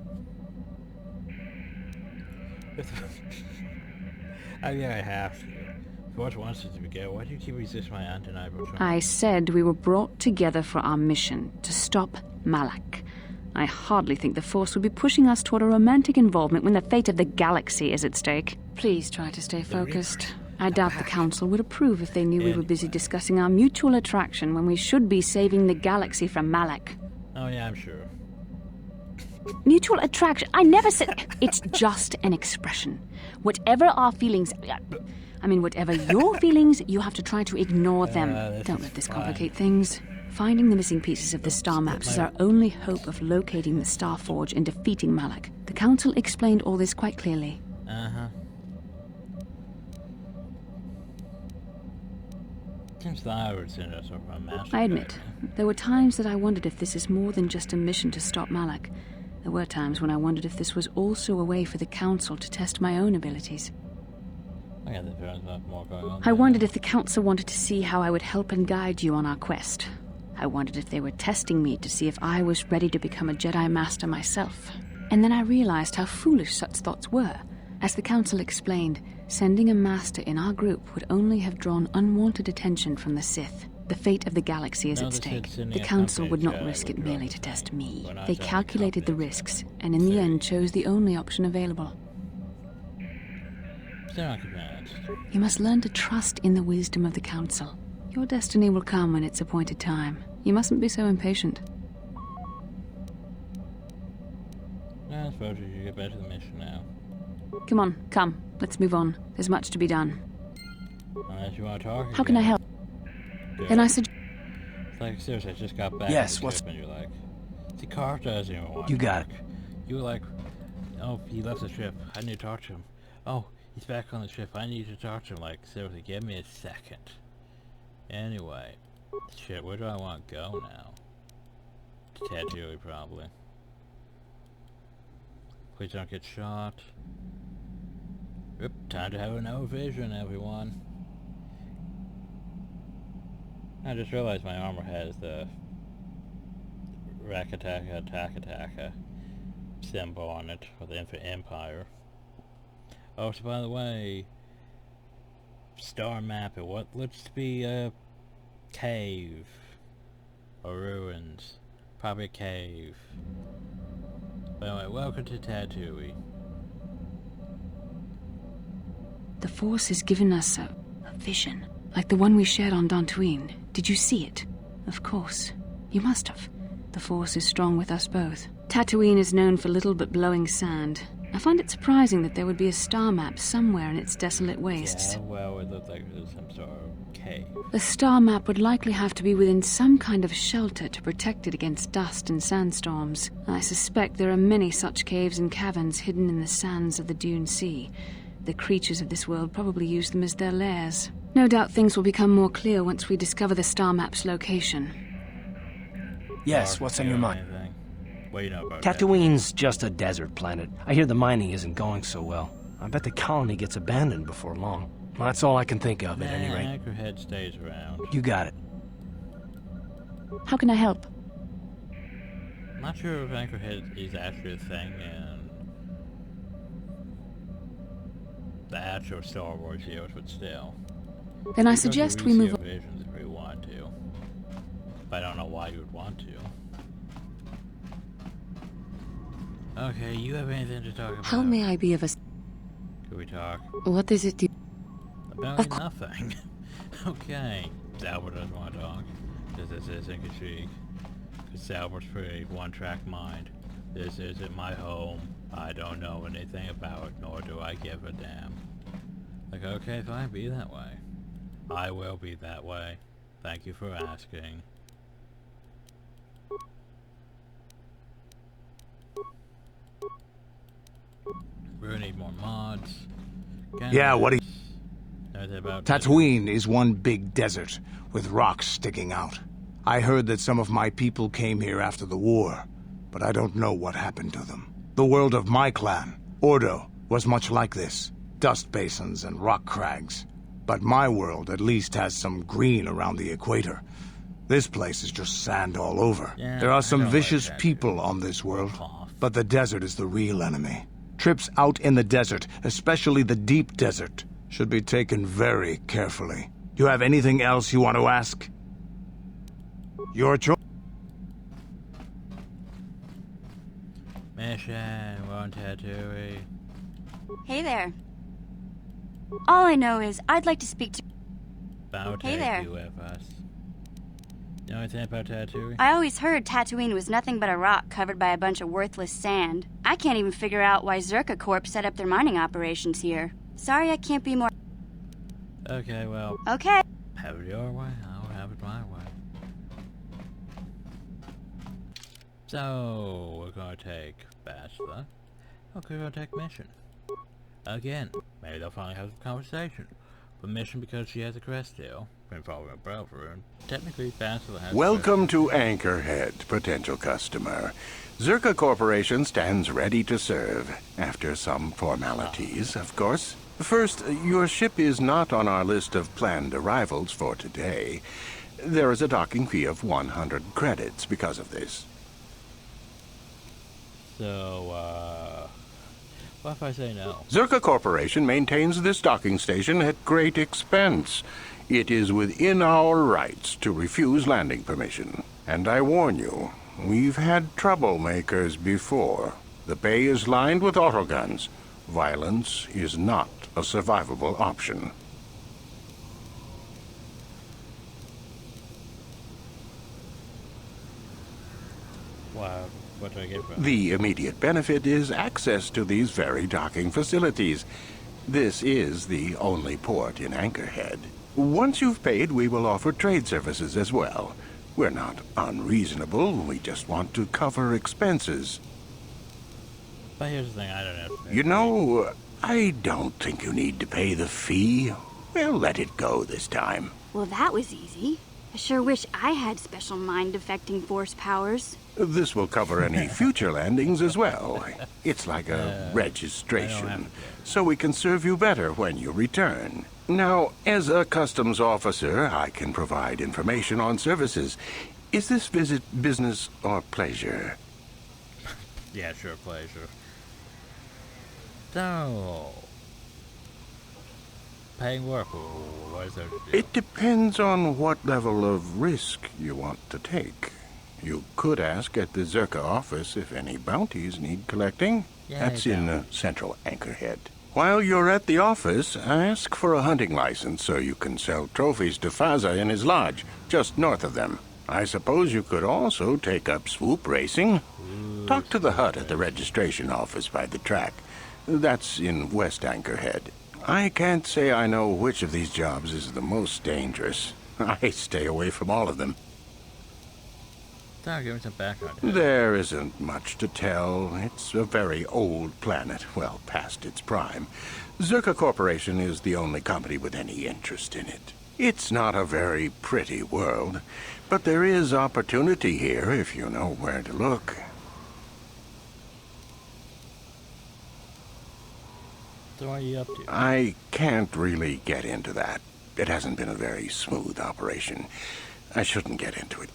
I think I have to. Force wants us to begin. Why do you keep resisting my undeniable charm? I said we were brought together for our mission, to stop Malak. I hardly think the Force would be pushing us toward a romantic involvement when the fate of the galaxy is at stake. Please try to stay focused. I doubt the Council would approve if they knew we were busy discussing our mutual attraction when we should be saving the galaxy from Malak. Oh yeah, I'm sure. Mutual attraction? I never said... It's just an expression. Whatever our feelings... whatever your feelings, you have to try to ignore them. Don't let this complicate things. Finding the missing pieces of the star maps is our only hope of locating the Star Forge and defeating Malak. The Council explained all this quite clearly. Uh-huh. Seems the Irish in us over a master. I admit, there were times that I wondered if this is more than just a mission to stop Malak. There were times when I wondered if this was also a way for the Council to test my own abilities. I got the feeling there's more going on. I wondered if the Council wanted to see how I would help and guide you on our quest. I wondered if they were testing me to see if I was ready to become a Jedi Master myself. And then I realized how foolish such thoughts were. As the Council explained, sending a Master in our group would only have drawn unwanted attention from the Sith. The fate of the galaxy is at stake. The Council would not risk it merely to test me. They calculated the risks, and in the end chose the only option available. You must learn to trust in the wisdom of the Council. Your destiny will come when its appointed time. You mustn't be so impatient. I suppose you should get back to the mission now. Come on, come. Let's move on. There's much to be done. Unless you want to talk. How can I help? Good. Then I suggest... It's like, seriously, I just got back Yes, to the what's... ship and you're like, see, Carter doesn't even want You to got talk. it. You were like, oh, he left the ship. I need to talk to him. Oh, he's back on the ship. I need to talk to him. Like, seriously, give me a second. Anyway. Shit, where do I want to go now? To Tatooine, probably. Please don't get shot. Oop, time to have a no vision, everyone. I just realized my armor has the Rakataka Takataka symbol on it for the Infinite Empire. Oh, so by the way, star map, it what looks to be a cave or ruins. Probably a cave. But anyway, welcome to Tatooine. The Force has given us a vision, like the one we shared on Dantooine. Did you see it? Of course. You must have. The Force is strong with us both. Tatooine is known for little but blowing sand. I find it surprising that there would be a star map somewhere in its desolate wastes. Yeah, well, it looked like there's some sort of cave. The star map would likely have to be within some kind of shelter to protect it against dust and sandstorms. I suspect there are many such caves and caverns hidden in the sands of the Dune Sea. The creatures of this world probably use them as their lairs. No doubt things will become more clear once we discover the star map's location. Yes, what's on your mind? What do you know about Tatooine's just a desert planet. I hear the mining isn't going so well. I bet the colony gets abandoned before long. Well, that's all I can think of, at any rate. Anchorhead stays around. You got it. How can I help? I'm not sure if Anchorhead is actually a thing in the actual Star Wars years, but still. Then I suggest we move on. Visions if we want to. But I don't know why you would want to. Okay, you have anything to talk about? How may I be of Could we talk? What is it you... About nothing. Okay. Albert doesn't want to talk. This isn't Kashyyyk. Because Albert's pretty one-track mind. This isn't my home. I don't know anything about it, nor do I give a damn. Like, okay, fine, be that way. I will be that way. Thank you for asking. We're gonna need more mods. Yeah, what do you... Tatooine is one big desert, with rocks sticking out. I heard that some of my people came here after the war, but I don't know what happened to them. The world of my clan, Ordo, was much like this. Dust basins and rock crags. But my world at least has some green around the equator. This place is just sand all over. Yeah, there are some like vicious that. people on this world, but the desert is the real enemy. Trips out in the desert, especially the deep desert, should be taken very carefully. Do you have anything else you want to ask? Your choice. Mission, one tattoo. Hey there. All I know is I'd like to speak to... Hey there. UFS. You know anything about Tatooine? I always heard Tatooine was nothing but a rock covered by a bunch of worthless sand. I can't even figure out why Zerka Corp set up their mining operations here. Sorry I can't be more... Okay, well... Okay. Have it your way, I'll have it my way. So, we're gonna take Bachelor. Okay, we're gonna take Mission. Again, maybe they'll finally have a conversation. But Mission, because she has a crest deal, been following her brother, and technically Bachelor has... Welcome to Anchorhead, potential customer. Zerka Corporation stands ready to serve, after some formalities, of course. First, your ship is not on our list of planned arrivals for today. There is a docking fee of 100 credits because of this. So, what if I say no? Zerka Corporation maintains this docking station at great expense. It is within our rights to refuse landing permission. And I warn you, we've had troublemakers before. The bay is lined with autoguns. Violence is not a survivable option. Wow, what do I get from The immediate benefit is access to these very docking facilities. This is the only port in Anchorhead. Once you've paid, we will offer trade services as well. We're not unreasonable, we just want to cover expenses. But here's the thing, I don't know. You know, I don't think you need to pay the fee. We'll let it go this time. Well, that was easy. I sure wish I had special mind-affecting force powers. This will cover any future landings as well. It's like a registration, so we can serve you better when you return. Now, as a customs officer, I can provide information on services. Is this visit business or pleasure? Yeah, sure, pleasure. So, paying work, what is there to do? It depends on what level of risk you want to take. You could ask at the Zerka office if any bounties need collecting. Yeah, That's in central Anchorhead. While you're at the office, ask for a hunting license so you can sell trophies to Faza in his lodge, just north of them. I suppose you could also take up swoop racing. Talk to the hut at the registration office by the track. That's in West Anchorhead. I can't say I know which of these jobs is the most dangerous. I stay away from all of them. So, give me some background. There isn't much to tell. It's a very old planet, well past its prime. Zerka Corporation is the only company with any interest in it. It's not a very pretty world, but there is opportunity here if you know where to look. So what are you up to? I can't really get into that. It hasn't been a very smooth operation. I shouldn't get into it.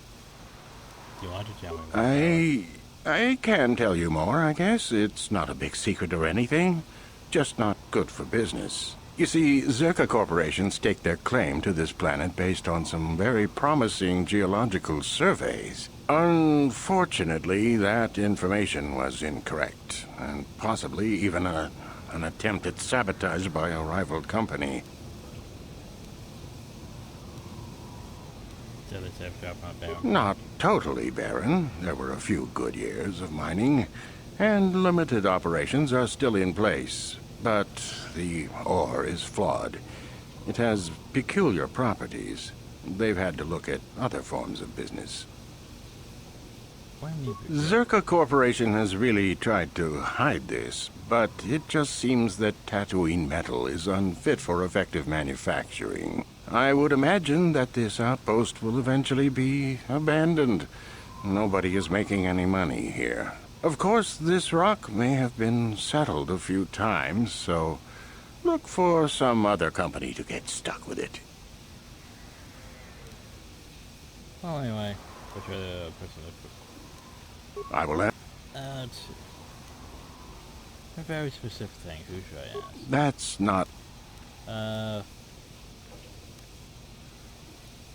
You want to tell me? I can tell you more, I guess. It's not a big secret or anything. Just not good for business. You see, Zerka Corporation staked their claim to this planet based on some very promising geological surveys. Unfortunately, that information was incorrect, and possibly even an attempt at sabotage by a rival company. So the safe job not barren? Not totally barren. There were a few good years of mining, and limited operations are still in place. But the ore is flawed. It has peculiar properties. They've had to look at other forms of business. Zerka Corporation has really tried to hide this, but it just seems that Tatooine metal is unfit for effective manufacturing. I would imagine that this outpost will eventually be abandoned. Nobody is making any money here. Of course, this rock may have been settled a few times, so look for some other company to get stuck with it. Well, anyway, which person? I will ask. Let's see. A very specific thing. Who should I ask? That's not.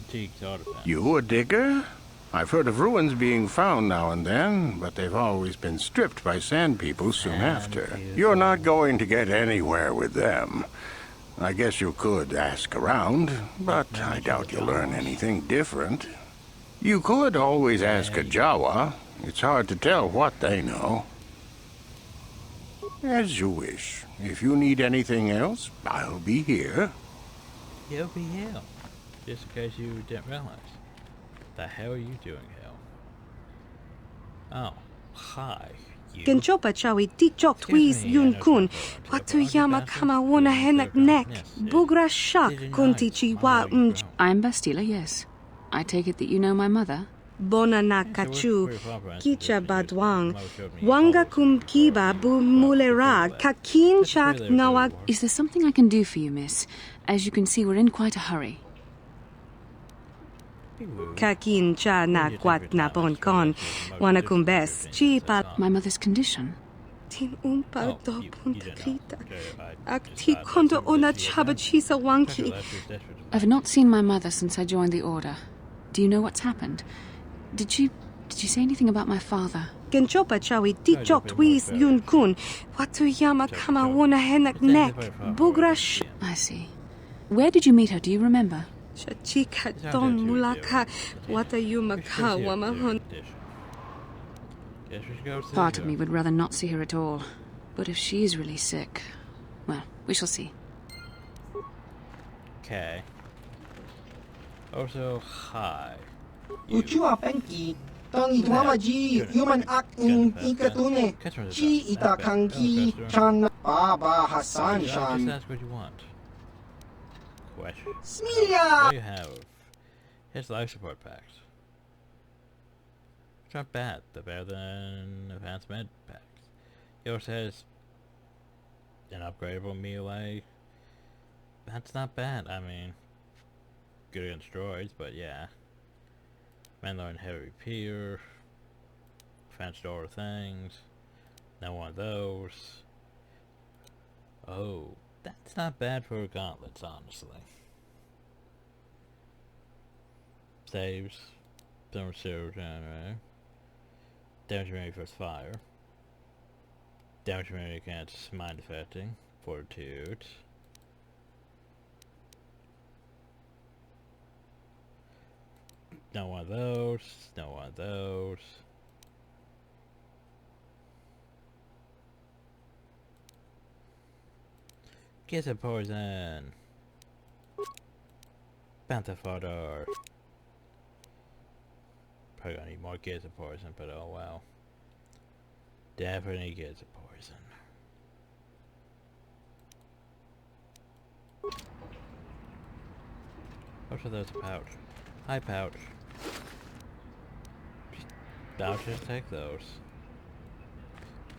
Antiques artifacts. You a digger? I've heard of ruins being found now and then, but they've always been stripped by sand people soon after. You're not going to get anywhere with them. I guess you could ask around, but I doubt you'll learn anything different. You could always ask a Jawa. It's hard to tell what they know. As you wish. If you need anything else, I'll be here. You'll be here. Just in case you didn't realize. The hell are you doing here? Oh, hi. Genchopa chawi tikchok twis yun kun. Watuyama kama wona henak nek. Bugra shak kunti chiwa I'm Bastila, yes. I take it that you know my mother? Bona na kachu. Kicha badwang. Wanga kum kiba bu mulera. Kakin chak nawak. Is there something I can do for you, miss? As you can see, we're in quite a hurry. Kakin cha na kwat na bon kon. Wana kumbes. Chipa. My mother's condition. Tin umpa do punta krita. Akti kondo ona chaba chisa wanki. I've not seen my mother since I joined the Order. Do you know what's happened? Did she say anything about my father? Genchopa chawi tikchok twis yun kun. Watuyama kama wona henak nek. Bugra. I see. Where did you meet her? Do you remember? Chika don mulaka. Watayuma ka wamahon. Part of me would rather not see her at all. But if she is really sick, well, we shall see. Okay. Also, hi. Uchua penki. Tang itwama ji human act in ikatune. Chi itakanki chan baba Hassan Just shan. ask what you want. Question. Smilia! What do you have? Here's life support packs. It's not bad. They're better than advanced med packs. It also has an upgradable melee. That's not bad. I mean, good against droids, but yeah. Mandalorian and heavy repair. Fancy door things. Not one of those. Oh, that's not bad for gauntlets, honestly. Saves. Thermal zero generator. Damage immunity first fire. Damage immunity against mind affecting. Fortitude. No one of those. No one of those. Get a poison. Panther fodder. Probably gonna need more gears of poison, but oh well. Definitely gears of poison. Also, there's a pouch. Hi, pouch. Pouches, take those.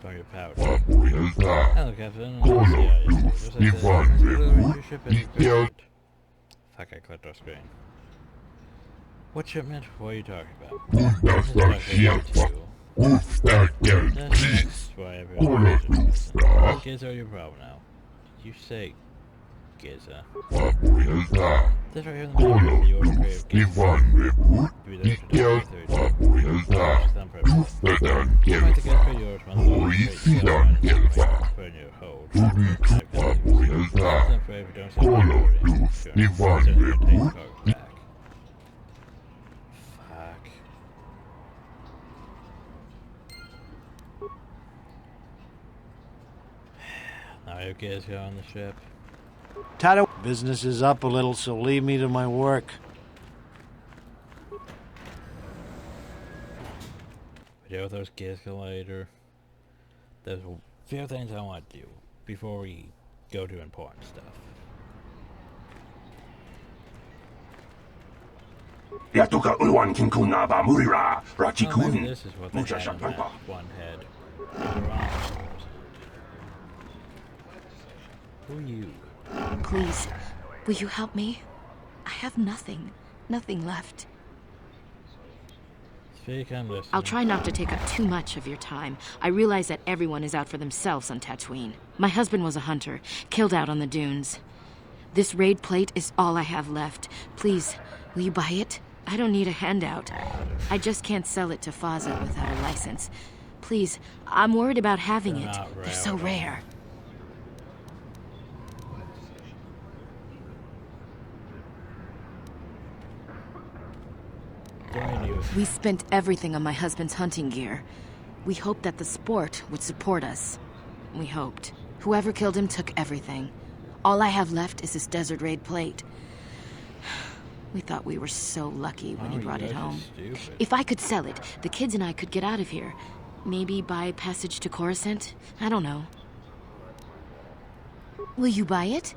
From your pouch. Hello, Captain. Fuck, I clicked off screen. What shipment? What are you talking about? That's why everyone Giz are your problem now. Did you say Giza? This right here in the middle of the order grave Giz. To be there to die Try to get for yours when the order put in your hold. I'm afraid we don't send recording. Sure, send your take card back. Fuck. Now you guys go on the ship. Tato, business is up a little, so leave me to my work. We deal with those kids later. There's a few things I want to do before we go to important stuff. Ya toka ulwan kinkuna ba murira Oh, maybe rachikun. this is what they had in that one head. Who are you? Please, will you help me? I have nothing. Nothing left. Speak, I'm listening. I'll try not to take up too much of your time. I realize that everyone is out for themselves on Tatooine. My husband was a hunter, killed out on the dunes. This raid plate is all I have left. Please, will you buy it? I don't need a handout. I just can't sell it to Faza without a license. Please, I'm worried about having it. They're so rare. We spent everything on my husband's hunting gear. We hoped that the sport would support us. We hoped. Whoever killed him took everything. All I have left is this desert raid plate. We thought we were so lucky when he brought it home. If I could sell it, the kids and I could get out of here. Maybe buy passage to Coruscant? I don't know. Will you buy it?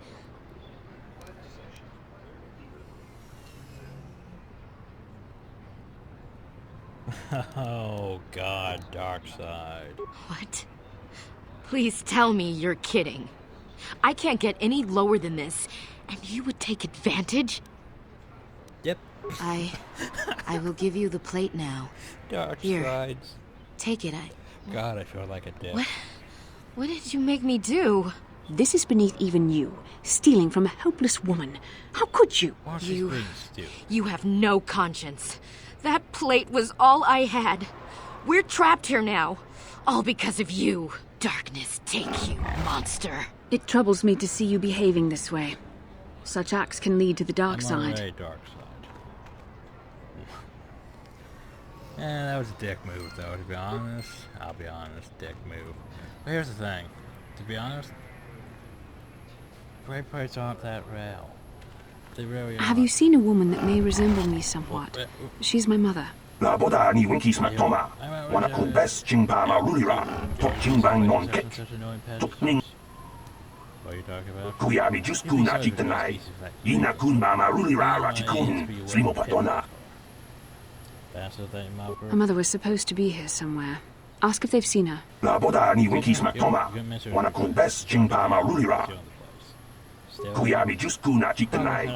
Oh God, dark side. What? Please tell me you're kidding. I can't get any lower than this, and you would take advantage? Yep. I will give you the plate now. Dark Here. sides. Take it. God, I feel like a dick. What did you make me do? This is beneath even you. Stealing from a helpless woman. How could you? You have no conscience. That plate was all I had. We're trapped here now. All because of you. Darkness take you, monster. It troubles me to see you behaving this way. Such acts can lead to the dark I'm on side. the very dark side. Yeah, that was a dick move, though, to be honest. I'll be honest, dick move. But here's the thing. To be honest, great plates aren't that rare. They really are. Have you seen a woman that may resemble me somewhat? She's my mother. La boda ni winki smatoma. Wana kun best jingpa ma rulira. Tok jingbang non kek. Tok ning. What are you talking about? Kuya mi just kuna jitanai. Yina kun ma rulira rachikun. Slimo patona. That's the thing, My mother was supposed to be here somewhere. Ask if they've seen her. La boda ni winki smatoma. Wana kun best jingpa ma rulira. Kuya mi just kuna jitanai.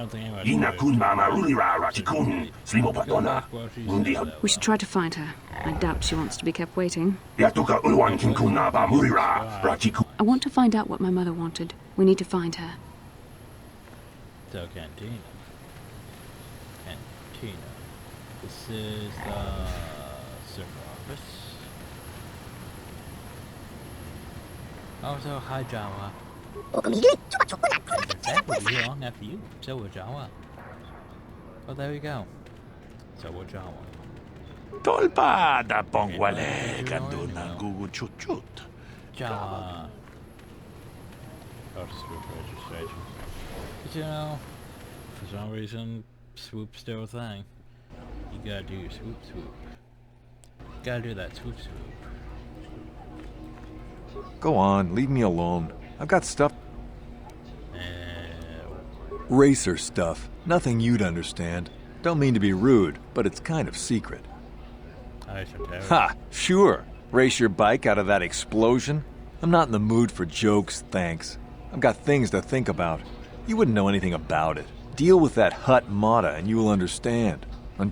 Yina kun ma rulira rachikun. Slimo patona. Gundi We should try to find her. I doubt she wants to be kept waiting. ya toka ulwan kinkuna ba murira rachikun. I want to find out what my mother wanted. We need to find her. So, Cantina. Cantina. This is the server office. Oh, so hi, Jawa. That was long after you. So will Jawa. Oh, there we go. So will Jawa. Tolpa da pongwale kanduna gugu chut chut. Jawa. Oh, swoop registration. But you know, for some reason, swoop's still a thing. You gotta do your swoop swoop. Gotta do that swoop swoop. Go on, leave me alone. I've got stuff. Racer stuff. Nothing you'd understand. Don't mean to be rude, but it's kind of secret. Ha! Sure. Race your bike out of that explosion? I'm not in the mood for jokes, thanks. I've got things to think about. You wouldn't know anything about it. Deal with that Hut Mata and you will understand. Fine,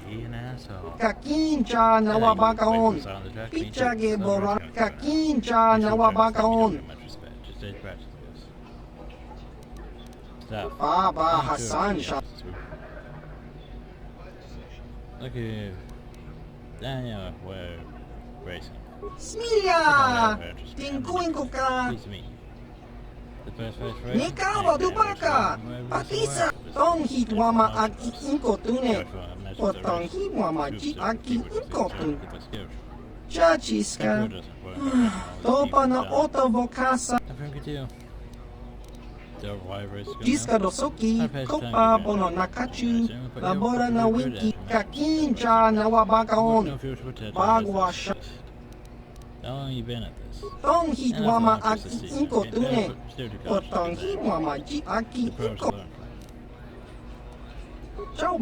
be an asshole. Kakincha nawabakaon. Pichage bora. Kakincha nawabakaon. Just say practice this. Stuff. Baba Hassan Shah. Look at Daniel, we're racing. Smilia! Tingkuin ko ka. Please me. The first race. Nikawa dubaka. Patisa. Tong hitwama ag iinko tune. O tong hitwama ji ag iinko tune. Chachiska. Topa na oto vokasa. I think you do. Jiska dosoki, kopa bono nakachu, labora na winki, kakincha na wabakaon, bagwa sha. How long have you been at this? Tong hit wama aki inko tune, o tong hit wama ji aki inko. Ciao.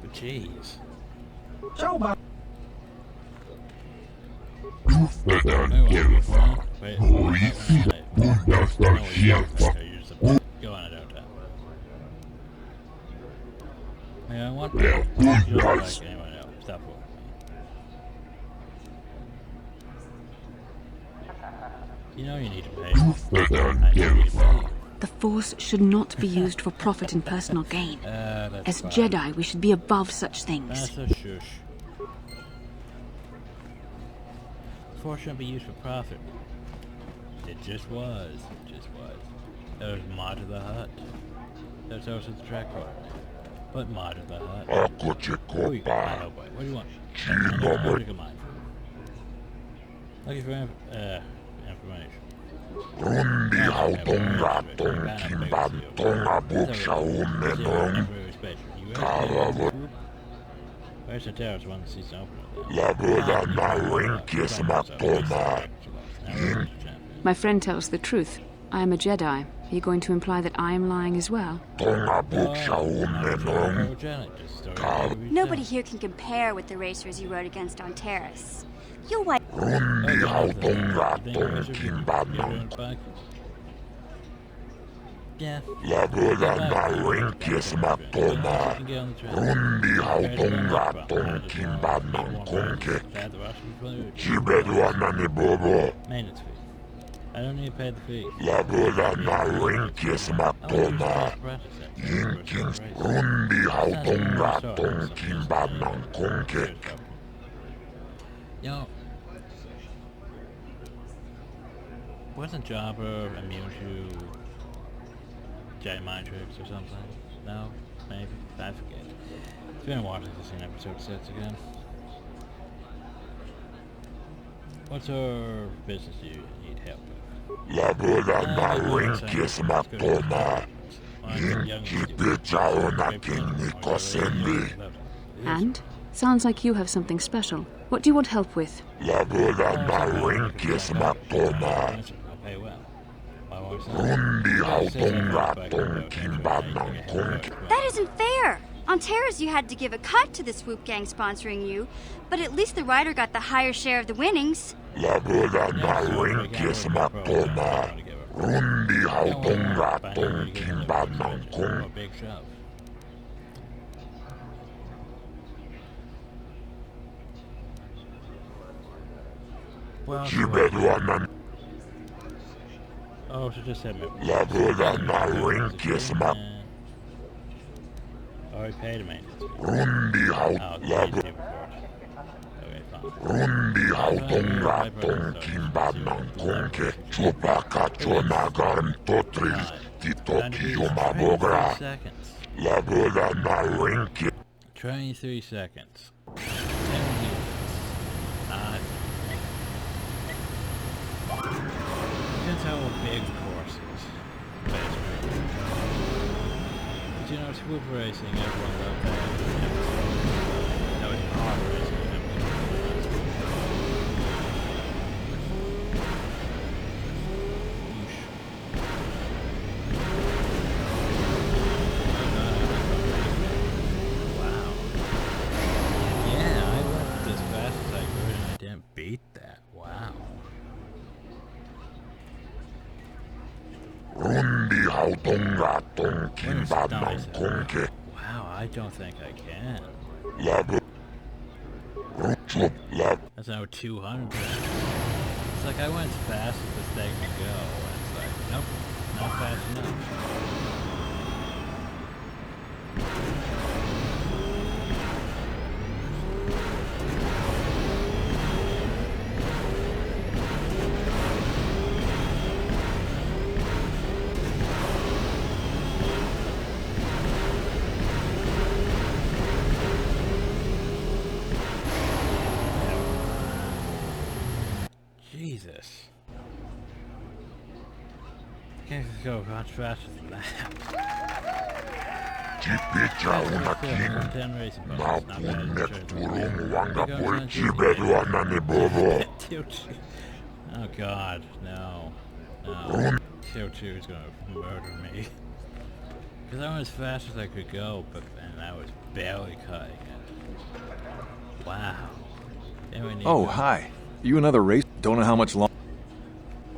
But jeez. Ciao, ba. Go on, I don't know. Yeah, I want to like anyone else. Stop for me. You know you need to pay. I need to pay. The Force should not be used for profit and personal gain. As fine. Jedi, we should be above such things. That's a shush. Force shouldn't be used for profit. It just was. It just was. That was Mod of the Hut. That's also the track card. But Mod of the Hut. Oh, what do you want? Looking for information. Rundi autonga tonkin tonga buksa unneton. Kava Where's the terrorist one that sees open? labuda na winkis matoma. My friend tells the truth. I am a Jedi. Are you going to imply that I am lying as well? Tonga buksa unneton. Nobody here can compare with the racers you rode against on Terrace. You'll wipe. Rundi autonga tonkin badnon. Yeah. Labuda na winkis matoma. Rundi autonga tonkin badnon konke. Jibedwana ni bobo. Maintenance fee. I don't need to pay the fee. Labuda na winkis matoma. Yinkins rundi autonga tonkin badnon konke. Yo. Wasn't Jabba immune to Jedi mind tricks or something? No? Maybe? I forget. It's been a while since I've seen episode 6 again. What's our business you need help with? Labuda na winkis matoma. Yinki pichaona kinni kosendi. And? Sounds like you have something special. What do you want help with? Labuda na winkis matoma. Pay well. Rundi autonga tonkin badnon konke. That isn't fair! On Terrace, you had to give a cut to the swoop gang sponsoring you, but at least the rider got the higher share of the winnings. Labuda na winkis matoma. Rundi autonga tonkin badnon konke. Big shove. Well, oh, she just said me. Labuda na winkis matoma. Already paid a maintenance. Rundi autonga tonkin badnon konke. Chupaka chonagarn totril titoki yumabogra. Labuda na winkis. 23 seconds. 10 years. Depends how big the course is. Basically. But you know, swoop racing, everyone loved that. That was hard racing. Wow. Yeah, I went as fast as I could and I didn't beat that. Wow. Rundi autonga tonkin badnon konke. Wow, I don't think I can. That's now 200. It's like I went as fast as this thing can go. And it's like, nope, not fast enough. Jesus. Can't go much faster than that. Tipitsa unakin. Napunnet turun wangapul chibeduanani bobo. Oh god, no. No. KOTOR is gonna murder me. Because I went as fast as I could go, but and I was barely cutting it. Wow. Oh, hi. You another race? Don't know how much longer.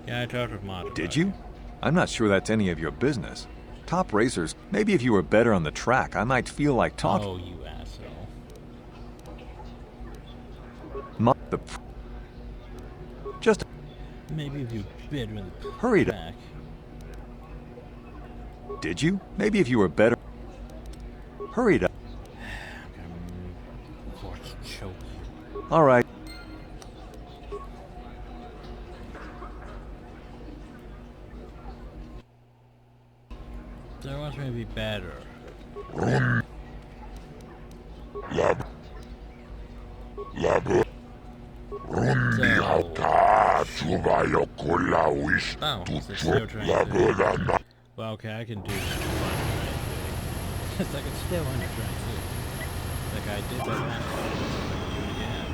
Yeah, I talked with Mod. Did you? I'm not sure that's any of your business. Top racers, maybe if you were better on the track, I might feel like talking. Oh, you asshole. Just... Maybe if you better on the Hurry track. Did you? Maybe if you were better... Hurry up. All right. So I want me to be better. Rundi hauta chuvayo kola wish tucho labodana. Well, okay, I can do that. It's like it's still under trying to. Like I did that last time. So I can do it again.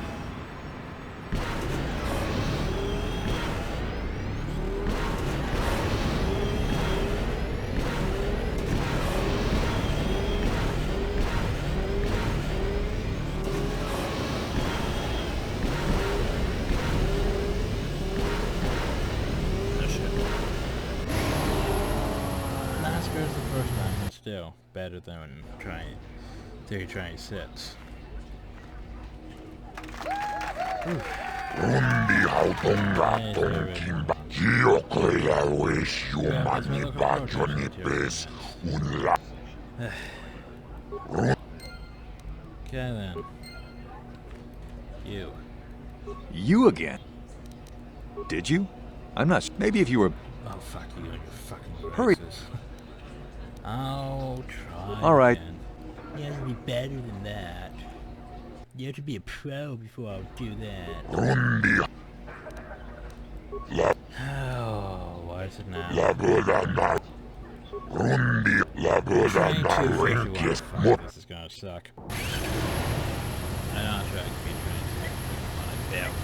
Still better than trying 326. Rundi hautonga tonkimba Giokola wish humani bajoni pes unla. Okay then. You. You again? Did you? I'm not. Maybe if you were. Oh fuck you and your fucking races. Hurry. I'll try. All right. Again. You have to be better than that. You have to be a pro before I'll do that. Oh, why is it now? This is gonna suck. I'm not sure I can be trained on a belt.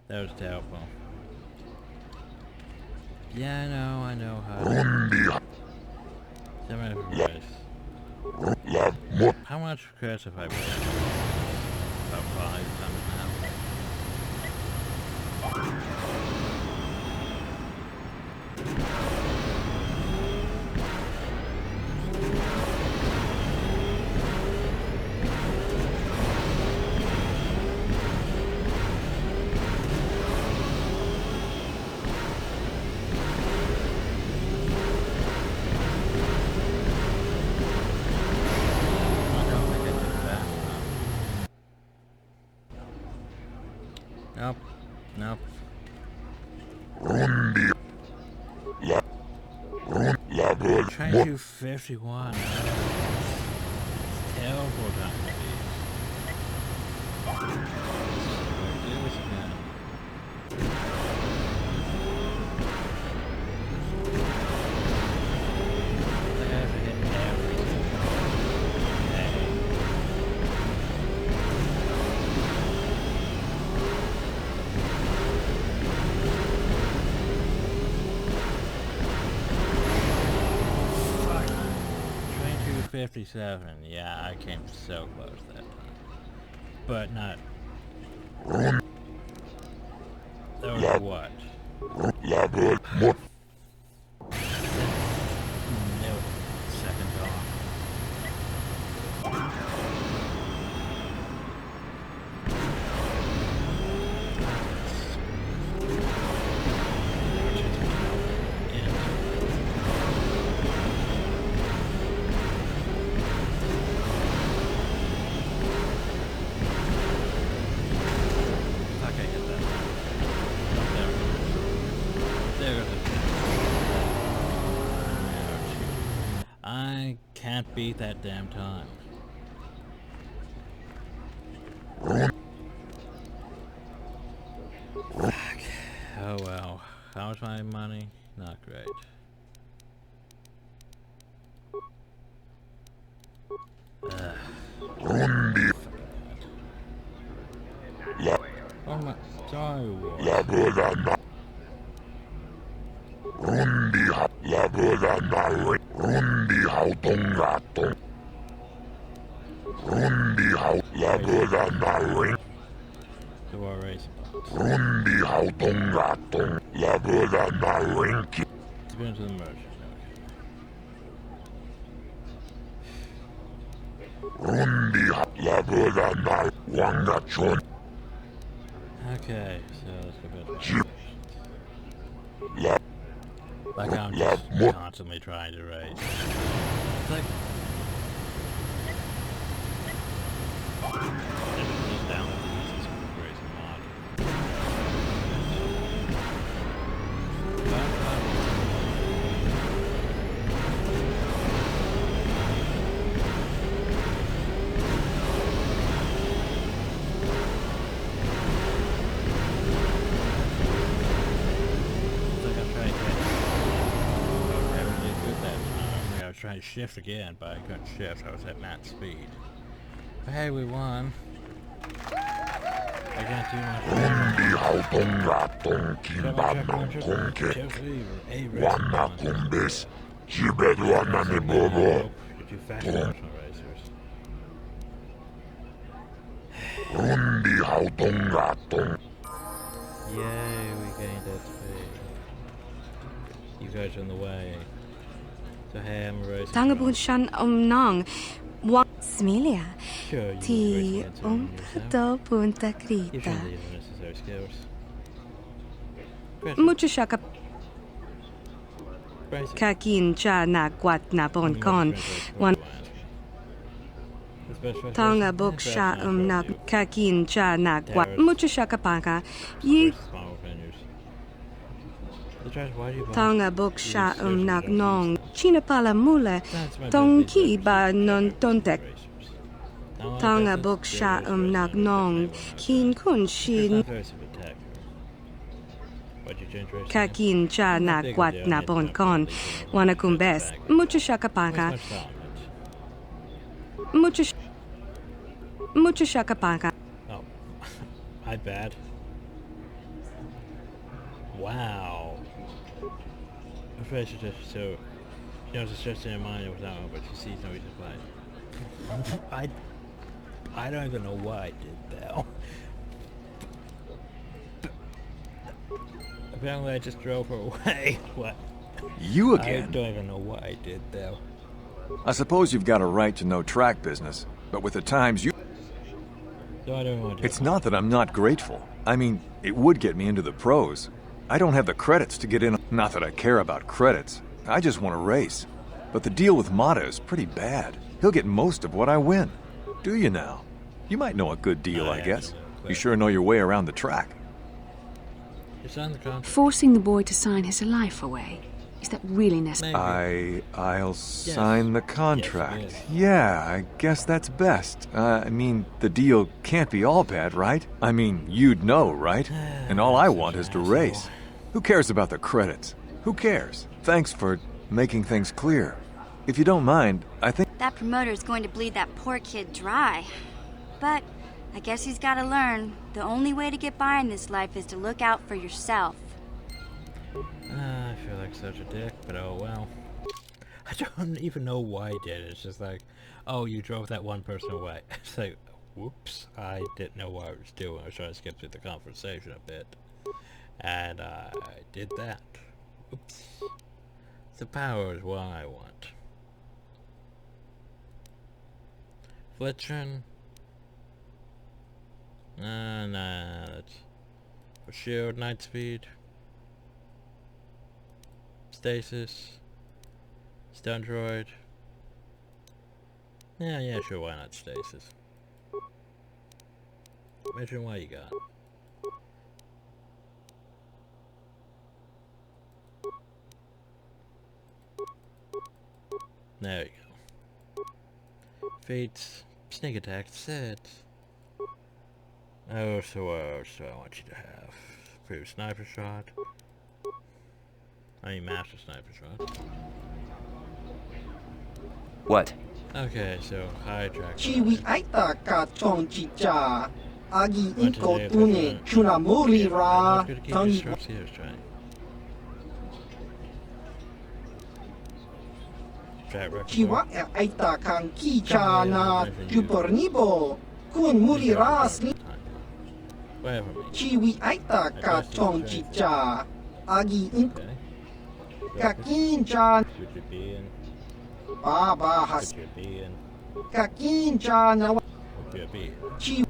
That was terrible. Yeah, I know how to... How much credits have I played? About 5 times now. Nope. Try to do 51. It's terrible time to be. Do this again. I have to hit everything. Fuck. 2257. Yeah, I came so close that time. But not. That was what? Second off. can't beat that damn time. Oh well. How much my money? Not great. Oh my, sorry. The war race bots. Let's go into the merchant. Okay, so let's go back to like I'm just constantly trying to raise. It's like down with these raising mod. Trying to shift again, but I couldn't shift. I was at max speed. But hey, we won. I can't Yay, we gained that speed. You guys are in the way. Tangabun shan nong wang smilia ti do punta krita. Mucho shaka kakin cha na kwat na bon kon one Tanga bok sha na kakin cha na kwat mucho shaka paka yi Tanga bok sha nak nong China pala mule tong ki ba non tontek Tanga bok sha nak nong kin kun shin Kakin cha na kwat na bon kon wana kumbes mucho shaka paka mucho shaka paka. Oh, my bad. Wow. I'm afraid she just so she knows it's just in her mind it was out, but she sees no reason why. I don't even know what I did though. Apparently I just drove her away. What? You again? I don't even know what I did though. I suppose you've got a right to know track business, but with the times you... No, I don't want to. It's not that I'm not grateful. I mean, it would get me into the pros. I don't have the credits to get in. Not that I care about credits. I just want to race. But the deal with Mata is pretty bad. He'll get most of what I win. Do you now? You might know a good deal, I guess. You sure know your way around the track. Forcing the boy to sign his life away. Is that really necessary? I'll sign the contract. Yeah, I guess that's best. I mean, the deal can't be all bad, right? I mean, you'd know, right? And all I want is to race. Who cares about the credits? Who cares? Thanks for making things clear. If you don't mind, I think... That promoter's going to bleed that poor kid dry. But I guess he's got to learn. The only way to get by in this life is to look out for yourself. I feel like such a dick, but oh well. I don't even know why I did it. It's just like, oh, you drove that one person away. It's like, whoops, I didn't know what I was doing. I was trying to skip through the conversation a bit. And I did that. Oops. The power is what I want. Fletching. Nah, that's for shield, night speed. Stasis. Stun droid. Yeah, sure, why not stasis? Mention what you got. There you Fates, sneak attack set. Oh, so I want you to have improved sniper shot. I mean, master sniper shot. What? Okay, so high track. Chiwi aita ka chong chicha. Agi inko tune chuna muri ra. Tangi. Chiwa aita kang kicha na jupornibo. Kun muri ra sli. Chiwi aita ka chong chicha. Agi inko. Kakincha. Baba has. Kakincha na. Chi.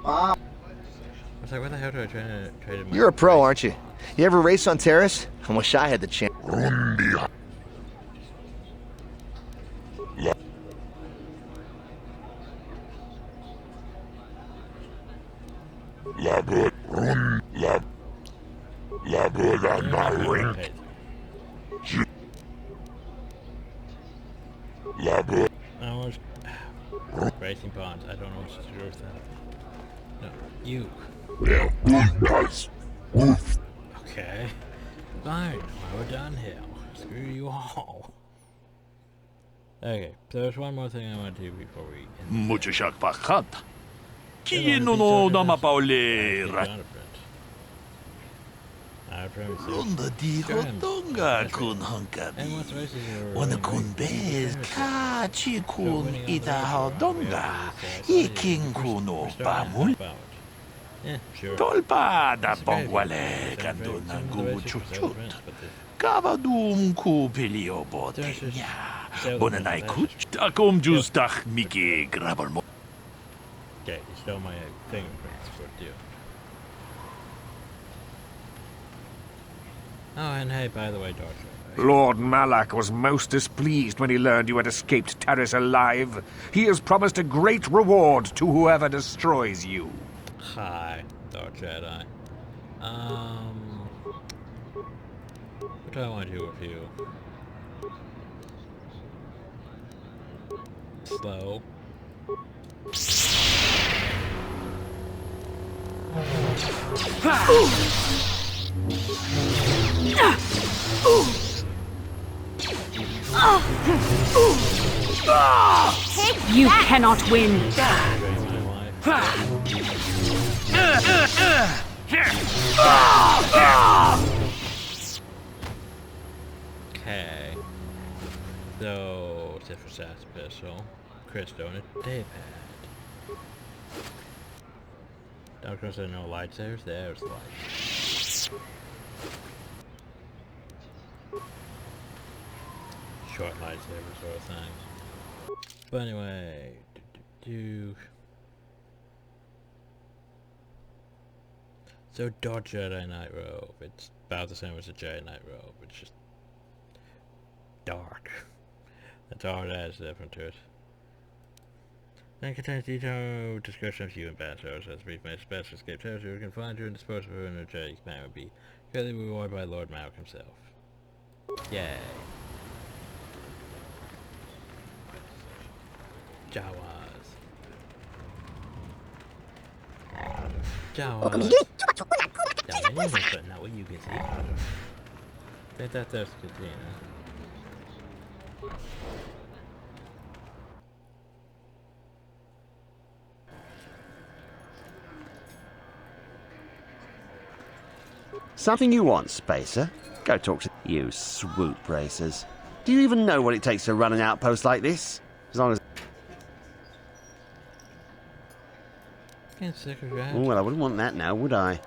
Bob. I was like, what the hell do I try to You're a pro, aren't you? You ever race on terrace? I wish I had the chance. Racing bonds. I don't know what to do with that. No, you. Okay. Fine. Well, we're done here. Screw you all. Okay, so there's one more thing I want to do before we end. Mucho shock pakat. Kino no namapauli rat. Runda di hotonga kun hunkabi. Wana kun bez ka chi kun ida hodonga. Iking kuno pamul. Tolpa da bongwale kando nangu chuchut. Kavadum ku pelio botenya. Bonanai kuch. Takom justach miki grabarmo. Okay, you stole my fingerprints for you. Oh, and hey, by the way, Doctor. Lord Malak was most displeased when he learned you had escaped Terrace alive. He has promised a great reward to whoever destroys you. Hi, Dark Jedi. What do I want to do with you? Slow. You cannot win. Okay. So, except for Sass Pistol, Christo, and a D-pad. Doctor said no lightsabers. There's light. Short lightsaber sort of thing. But anyway, so Dark Jedi Night Robe. It's about the same as a Jedi Night Robe. It's just dark. That's all it adds different to it. Then contains detailed description of human battles as brief made special escape territory we can find you and dispose of her in a Jedi command would be fairly rewarded by Lord Malak himself. Yay. Jawas. Jawas. Not what you can see. That's Katina. Something you want, Spacer? Go talk to you swoop racers. Do you even know what it takes to run an outpost like this? As long as... Oh, well, I wouldn't want that now, would I?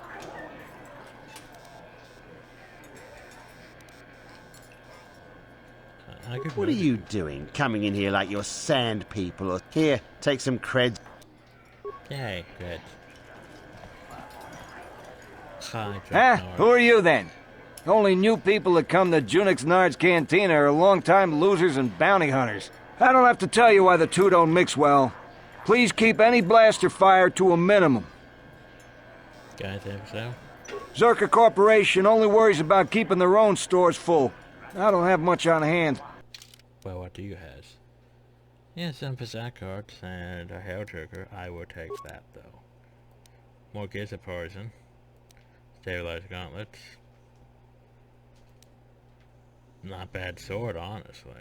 What are you doing? Coming in here like you're sand people? Or here, take some cred. Yay, good. Huh? Who are you then? The only new people that come to Junix Nard's Cantina are long-time losers and bounty hunters. I don't have to tell you why the two don't mix well. Please keep any blaster fire to a minimum. Guys, so? Zerka Corporation only worries about keeping their own stores full. I don't have much on hand. Well, what do you have? Yeah, some Berserk cards and a Hail Trigger. I will take that though. More Gears of Poison. Stabilized Gauntlets. Not bad sword, honestly.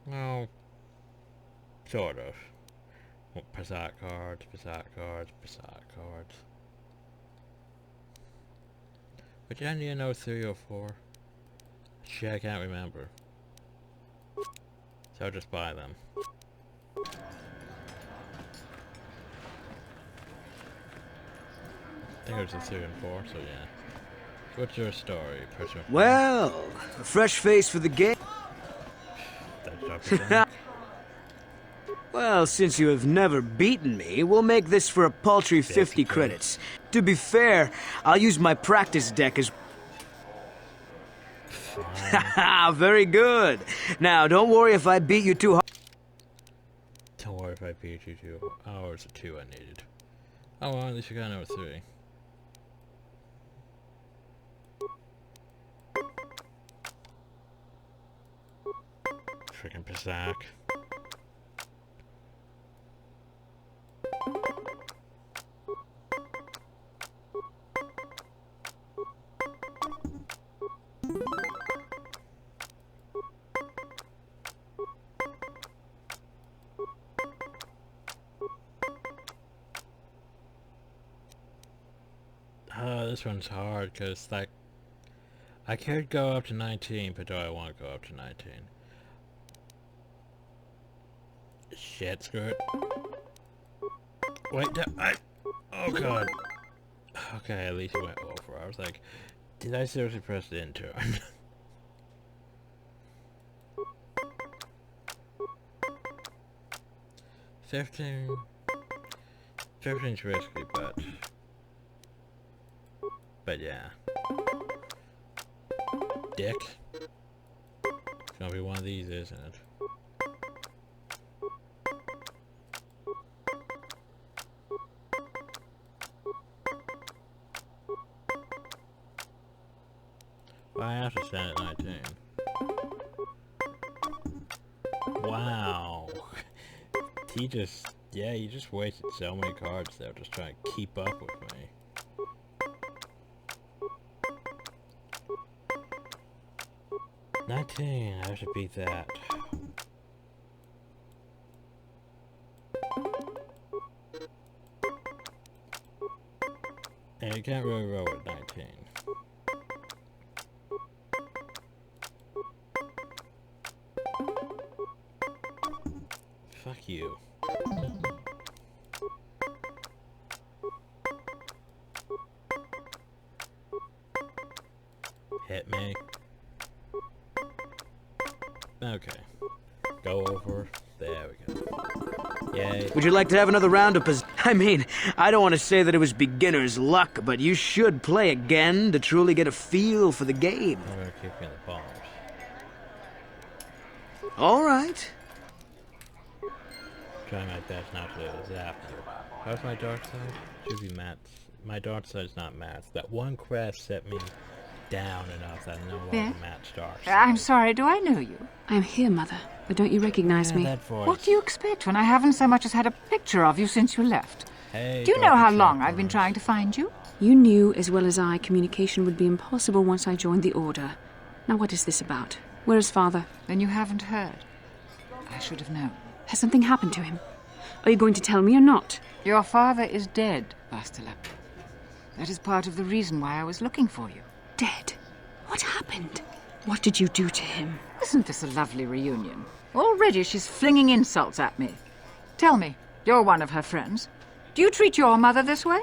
Well, sort of. Berserk cards, Berserk cards, Berserk cards. Which end do you know 3 or 4? Shit, I can't remember. So I'll just buy them. I think it was a 3 and 4, so yeah. What's your story, person? Well, a fresh face for the game. Well, since you have never beaten me, we'll make this for a paltry 50 credits. To be fair, I'll use my practice deck as... Haha, very good. Now, don't worry if I beat you too hard. Don't worry if I beat you too hard. Oh, it's a 2 I needed. Oh, well, at least you got number 3. Freaking Berserk. This one's hard because, like, I could go up to 19, but do I want to go up to 19? Shit, screw it. Wait, oh god. Okay, at least it went over. I was like, did I seriously press the intern? 15's risky, but yeah. Dick. It's gonna be one of these, isn't it? Well, I have to stand at 19. Wow. He just wasted so many cards there just trying to keep up with me. I have to beat that. And you can't really roll with 19. Fuck you. Hit me. Okay. Go over. There we go. Yay. Would you like to have another round of I mean, I don't want to say that it was beginner's luck, but you should play again to truly get a feel for the game. I'm gonna kick you in the balls. All right. Try my best not to zap you. How's my dark side? Should be mats. My dark side's not mats. That one crash set me down enough that I no longer match dark side. I'm sorry, do I know you? I'm here, Mother. But don't you recognize me? That voice. What do you expect when I haven't so much as had a picture of you since you left? Hey, do you know how long I've been trying to find you? You knew as well as I communication would be impossible once I joined the Order. Now what is this about? Where is Father? Then you haven't heard. I should have known. Has something happened to him? Are you going to tell me or not? Your father is dead, Bastila. That is part of the reason why I was looking for you. Dead? What happened? What did you do to him? Isn't this a lovely reunion? Already she's flinging insults at me. Tell me, you're one of her friends. Do you treat your mother this way?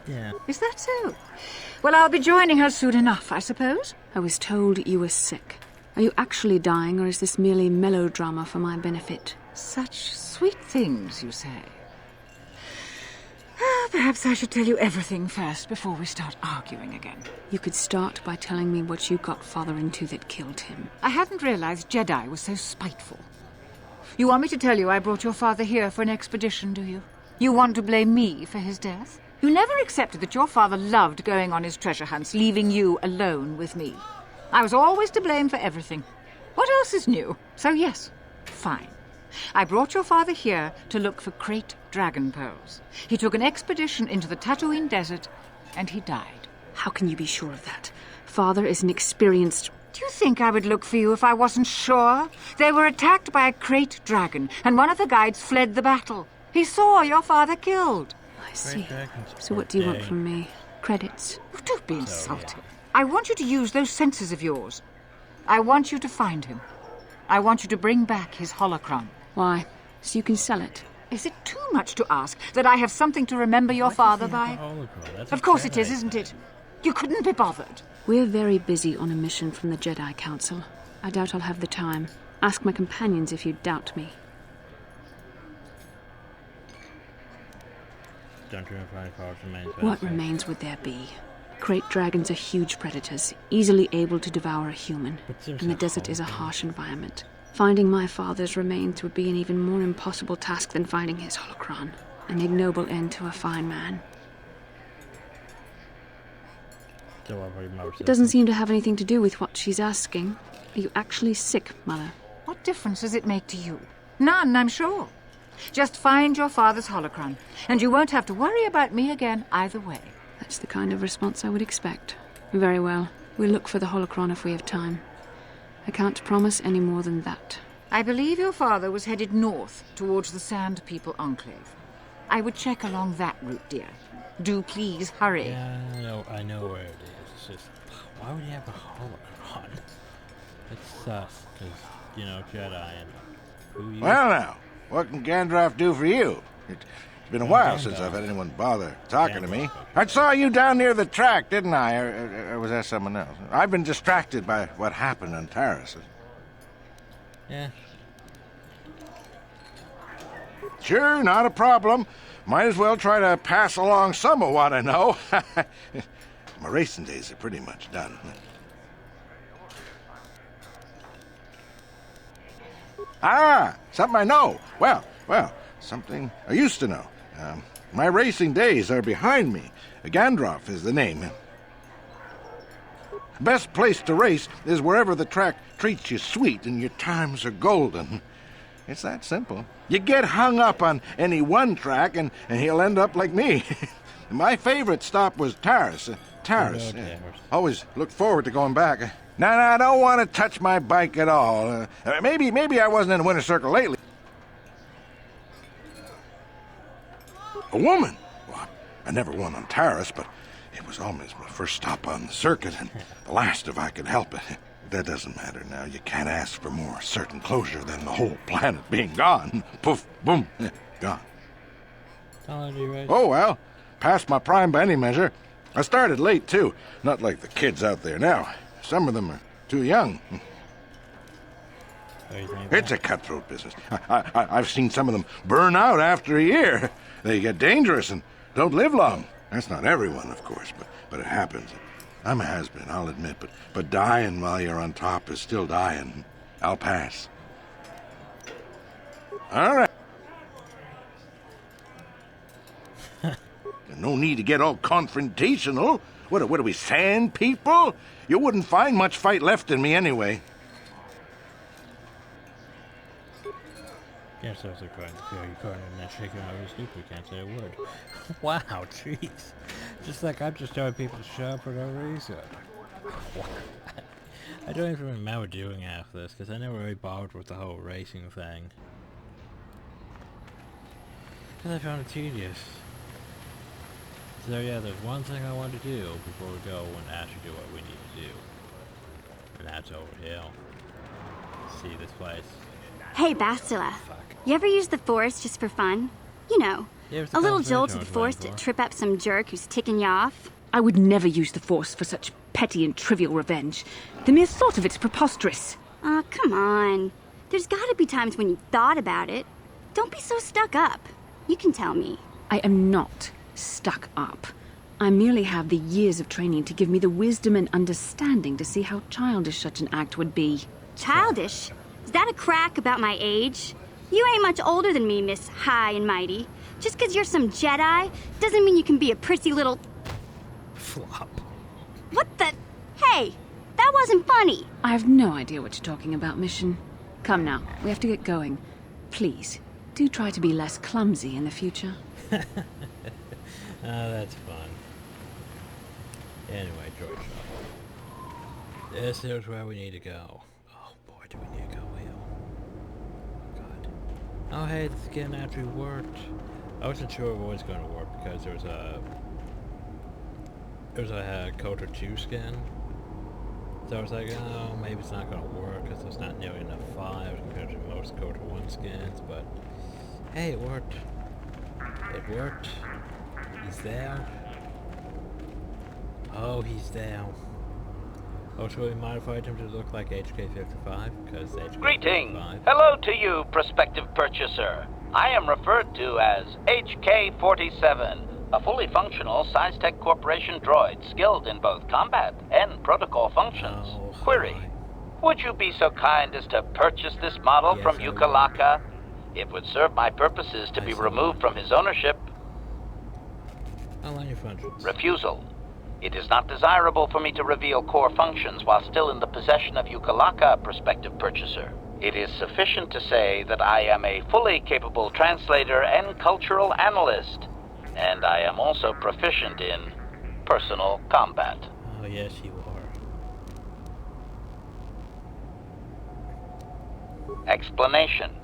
Yeah. Is that so? Well, I'll be joining her soon enough, I suppose. I was told you were sick. Are you actually dying, or is this merely melodrama for my benefit? Such sweet things, you say. Perhaps I should tell you everything first before we start arguing again. You could start by telling me what you got Father into that killed him. I hadn't realized Jedi was so spiteful. You want me to tell you I brought your father here for an expedition, do you? You want to blame me for his death? You never accepted that your father loved going on his treasure hunts, leaving you alone with me. I was always to blame for everything. What else is new? So yes, fine. I brought your father here to look for Krayt dragon pearls. He took an expedition into the Tatooine desert, and he died. How can you be sure of that? Father is an experienced... Do you think I would look for you if I wasn't sure? They were attacked by a Krayt dragon, and one of the guides fled the battle. He saw your father killed. I see. So what do you want from me? Credits? Oh, don't be insulting. I want you to use those senses of yours. I want you to find him. I want you to bring back his holocron. Why? So you can sell it? Is it too much to ask that I have something to remember your father by? Of course it is, isn't it? You couldn't be bothered. We're very busy on a mission from the Jedi Council. I doubt I'll have the time. Ask my companions if you doubt me. What remains would there be? Krayt dragons are huge predators, easily able to devour a human, and the desert is a harsh environment. Finding my father's remains would be an even more impossible task than finding his holocron, an ignoble end to a fine man. It doesn't seem to have anything to do with what she's asking. Are you actually sick, Mother? What difference does it make to you? None, I'm sure. Just find your father's holocron, and you won't have to worry about me again either way. That's the kind of response I would expect. Very well. We'll look for the holocron if we have time. I can't promise any more than that. I believe your father was headed north towards the Sand People Enclave. I would check along that route, dear. Do please hurry. Yeah, I know where it is. It's just, why would you have a holocron? It's sus, because, you know, Jedi and who you... Well now, what can Gandalf do for you? It's been a while since I've had anyone bother talking to me. I saw you down near the track, didn't I? Or was that someone else? I've been distracted by what happened on Taris. Yeah. Sure, not a problem. Might as well try to pass along some of what I know. My racing days are pretty much done. Ah, something I know. Well, something I used to know. My racing days are behind me. Gandalf is the name. Best place to race is wherever the track treats you sweet and your times are golden. It's that simple. You get hung up on any one track and he'll end up like me. My favorite stop was Taris. Yeah. Always looked forward to going back. No, I don't want to touch my bike at all. Maybe I wasn't in the winner's circle lately. A woman? Well, I never won on Taris, but it was almost my first stop on the circuit, and the last if I could help it. That doesn't matter now. You can't ask for more certain closure than the whole planet being gone. Poof, boom, gone. Oh, well, past my prime by any measure. I started late, too. Not like the kids out there now. Some of them are too young. It's a cutthroat business. I've seen some of them burn out after a year. They get dangerous and don't live long. That's not everyone, of course, but it happens. I'm a has-been, I'll admit, but dying while you're on top is still dying. I'll pass. All right. No need to get all confrontational. What are we, sand people? You wouldn't find much fight left in me anyway. Yes, I was like, you caught him and shaking out his stupid, can't say a word. Wow, jeez. Just like I'm just telling people to shut up for no reason. I don't even remember doing half this, because I never really bothered with the whole racing thing. Because I found it tedious. So yeah, there's one thing I want to do before we go and actually do what we need to do. And that's over here. See this place? Hey, Bastila. You ever use the Force just for fun? You know, a little jolt of the Force to trip up some jerk who's ticking you off? I would never use the Force for such petty and trivial revenge. The mere thought of it's preposterous. Aw, come on. There's gotta be times when you thought about it. Don't be so stuck up. You can tell me. I am not stuck up. I merely have the years of training to give me the wisdom and understanding to see how childish such an act would be. Childish? Is that a crack about my age? You ain't much older than me, Miss High and Mighty. Just 'cause you're some Jedi doesn't mean you can be a prissy little... Flop. What the... Hey, that wasn't funny. I have no idea what you're talking about, Mission. Come now, we have to get going. Please, do try to be less clumsy in the future. Oh, that's fun. Anyway, George. This is where we need to go. Oh boy, do we need to go, Will. God. Oh hey, the skin actually worked. I wasn't sure it was going to work because there was a KOTOR 2 skin. So I was like, oh, maybe it's not going to work because there's not nearly enough 5 compared to most KOTOR 1 skins, but hey, it worked. It worked. He's there. Oh, he's there. Oh, so we modified him to look like HK55 because HK55. Greeting. Hello to you, prospective purchaser. I am referred to as HK47, a fully functional SciTech Corporation droid skilled in both combat and protocol functions. Query. Would you be so kind as to purchase this model from Ukalaka? It would serve my purposes to be removed from his ownership. Refusal. It is not desirable for me to reveal core functions while still in the possession of Ukalaka, prospective purchaser. It is sufficient to say that I am a fully capable translator and cultural analyst, and I am also proficient in personal combat. Oh, yes, you are. Explanation.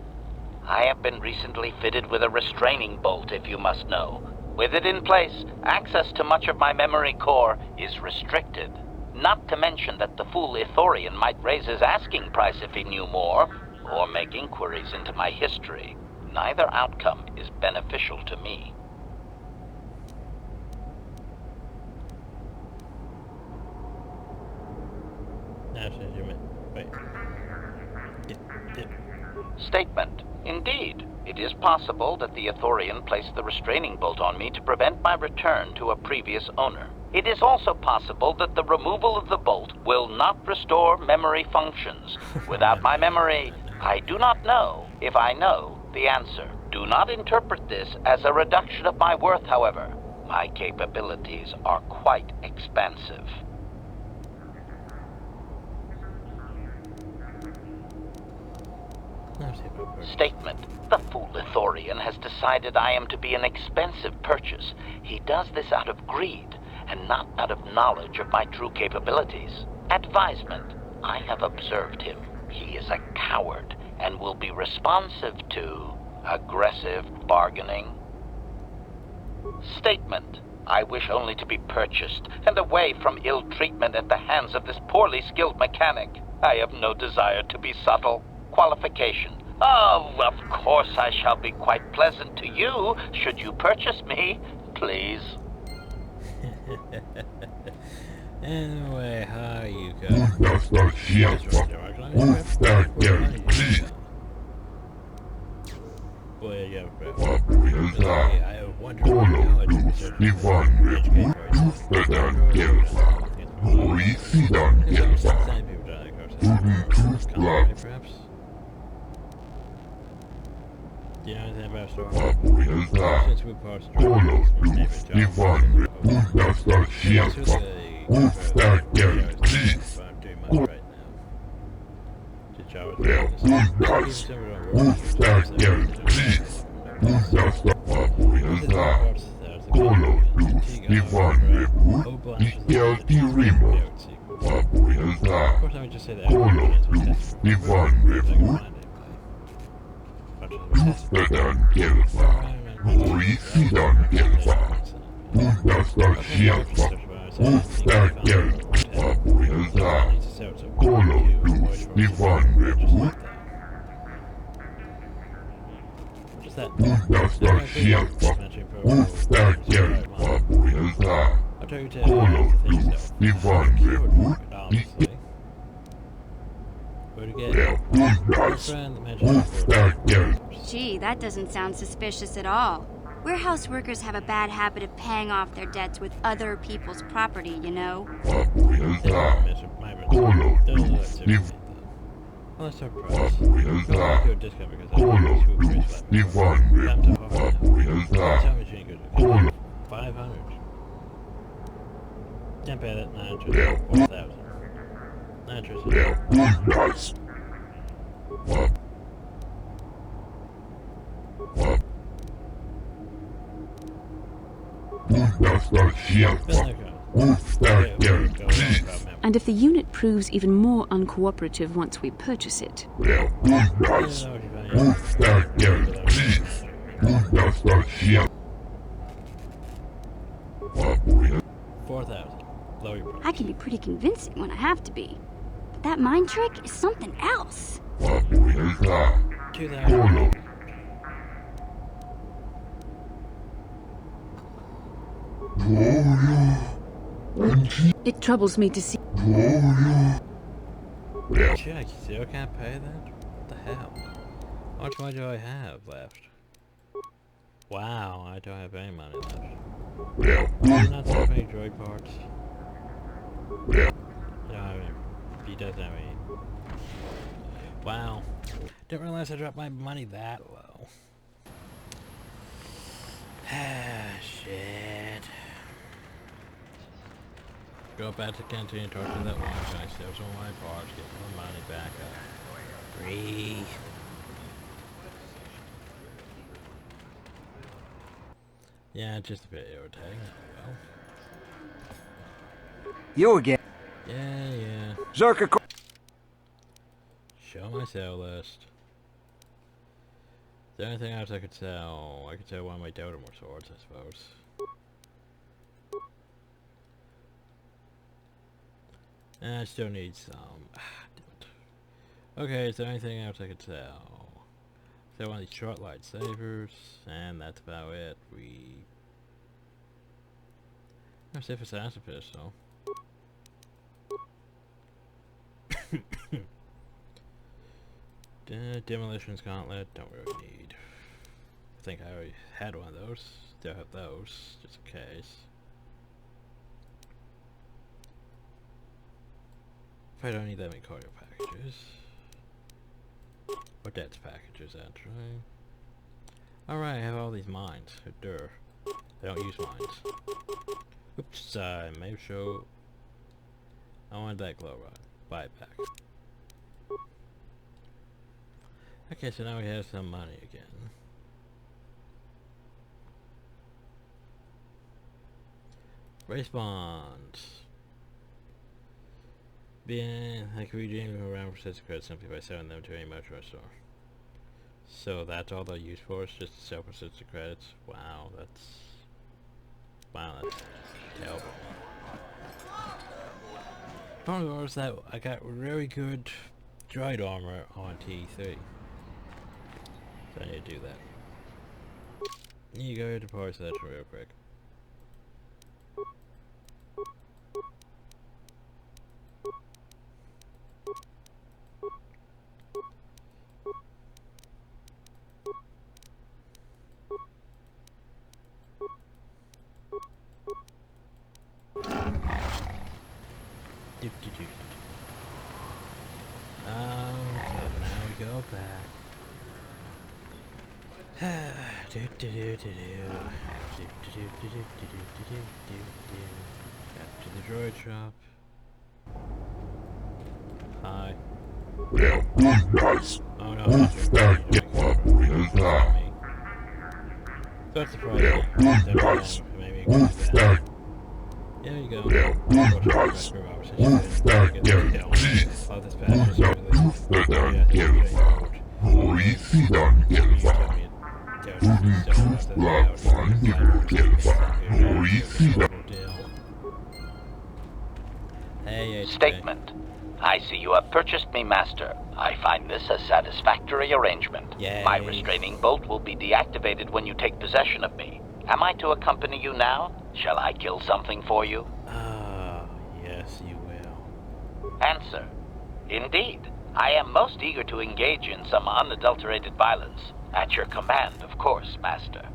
I have been recently fitted with a restraining bolt, if you must know. With it in place, access to much of my memory core is restricted. Not to mention that the fool Ithorian might raise his asking price if he knew more, or make inquiries into my history. Neither outcome is beneficial to me. Statement. Indeed, it is possible that the Ithorian placed the restraining bolt on me to prevent my return to a previous owner. It is also possible that the removal of the bolt will not restore memory functions. Without my memory, I do not know if I know the answer. Do not interpret this as a reduction of my worth, however. My capabilities are quite expansive. Statement. The fool Ithorian has decided I am to be an expensive purchase. He does this out of greed, and not out of knowledge of my true capabilities. Advisement. I have observed him. He is a coward, and will be responsive to aggressive bargaining. Statement. I wish only to be purchased, and away from ill treatment at the hands of this poorly skilled mechanic. I have no desire to be subtle. Qualification. Oh, of course I shall be quite pleasant to you, should you purchase me, please. Anyway, how you go? Boy, yeah, I wonder perhaps. Do you know anything about Star Wars? Since we paused Gee, that doesn't sound suspicious at all. Warehouse workers have a bad habit of paying off their debts with other people's property, you know? Interesting. And if the unit proves even more uncooperative once we purchase it. 4,000. Lower your price. I can be pretty convincing when I have to be. But that mind trick is something else. 2,000. It troubles me to see. Check, you still can't pay that? What the hell? How much money do I have left? Wow, I don't have any money left. Not so many droid parts. I don't have any. He doesn't have any. Wow. Didn't realize I dropped my money that low. Ah, shit. Go back to the canteen and talk to that one guy. Steal some of my parts, get my money back up. Breathe. Yeah, just a bit irritating. Well. You again. Yeah. Zerka. Show my sale list. Is there anything else I could sell? I could sell one of my Dodomor swords, I suppose. I still need some. Okay, is there anything else I could sell? Sell one of these short lightsabers, and that's about it. I'm safe assassin pistol. Demolition's Gauntlet, don't really need. I think I already had one of those. Still have those, just in case. If I don't need that many cardio packages. Or death packages, actually. Alright, I have all these mines. Duh. I don't use mines. Oops, I may show. I wanted that glow rod. Buy it back. Okay, so now we have some money again. Race bonds. Being I can redeem them around for sets of credits simply by selling them to any merchandise store. So that's all they'll use for us, just to sell for sets of credits. Wow, that's terrible. Problem was that I got really good droid armor on T3. So I need to do that. You go to parse that real quick. Now we go back. Back to the droid shop. Hi. Oh no, that's the price. Maybe there you go. Statement. I see you have purchased me, Master. I find this a satisfactory arrangement. Yay. My restraining bolt will be deactivated when you take possession of me. Am I to accompany you now? Shall I kill something for you? Yes, you will. Answer. Indeed. I am most eager to engage in some unadulterated violence. At your command, of course, Master.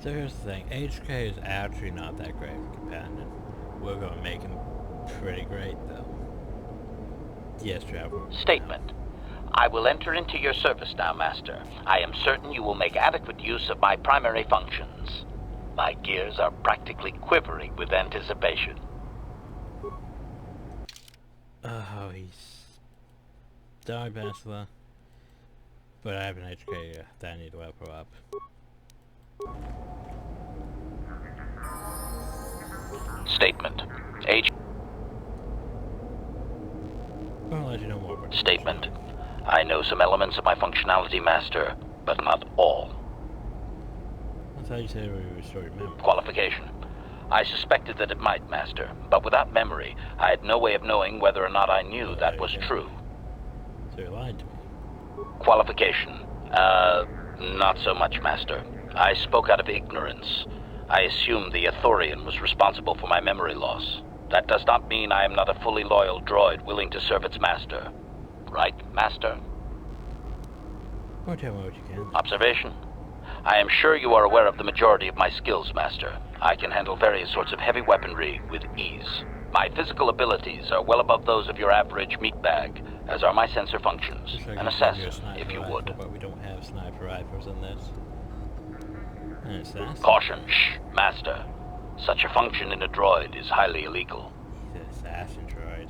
So here's the thing. HK is actually not that great of a companion. We're going to make him pretty great, though. Yes, Traveler. Statement. I will enter into your service now, Master. I am certain you will make adequate use of my primary functions. My gears are practically quivering with anticipation. Oh, he's died, Bachelor. But I have an HK that I need to level up. Statement. H. I'll let you know more about it. Statement. I know some elements of my functionality, Master, but not all. That's how you say we restore your memory. Qualification. I suspected that it might, Master, but without memory, I had no way of knowing whether or not I knew that was true. So you lied to me. Qualification. Not so much, Master. I spoke out of ignorance. I assumed the Ithorian was responsible for my memory loss. That does not mean I am not a fully loyal droid willing to serve its master. Right, Master? Or tell me what you can. Observation. I am sure you are aware of the majority of my skills, Master. I can handle various sorts of heavy weaponry with ease. My physical abilities are well above those of your average meatbag, as are my sensor functions. An assassin, if you would. But we don't have sniper rifles in this. An assassin? Caution, shh, Master. Such a function in a droid is highly illegal. He's an assassin droid.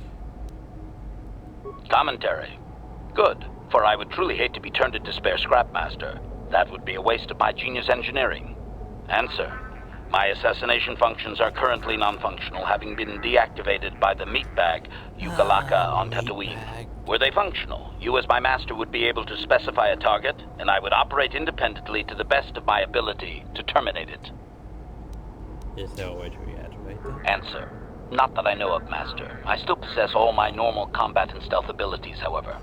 Commentary. Good, for I would truly hate to be turned into spare scrap, Master. That would be a waste of my genius engineering. Answer. My assassination functions are currently non-functional, having been deactivated by the meatbag Ugalaka on Tatooine. Were they functional, you as my master would be able to specify a target, and I would operate independently to the best of my ability to terminate it. Is there a way to reactivate them? Answer. Not that I know of, Master. I still possess all my normal combat and stealth abilities, however.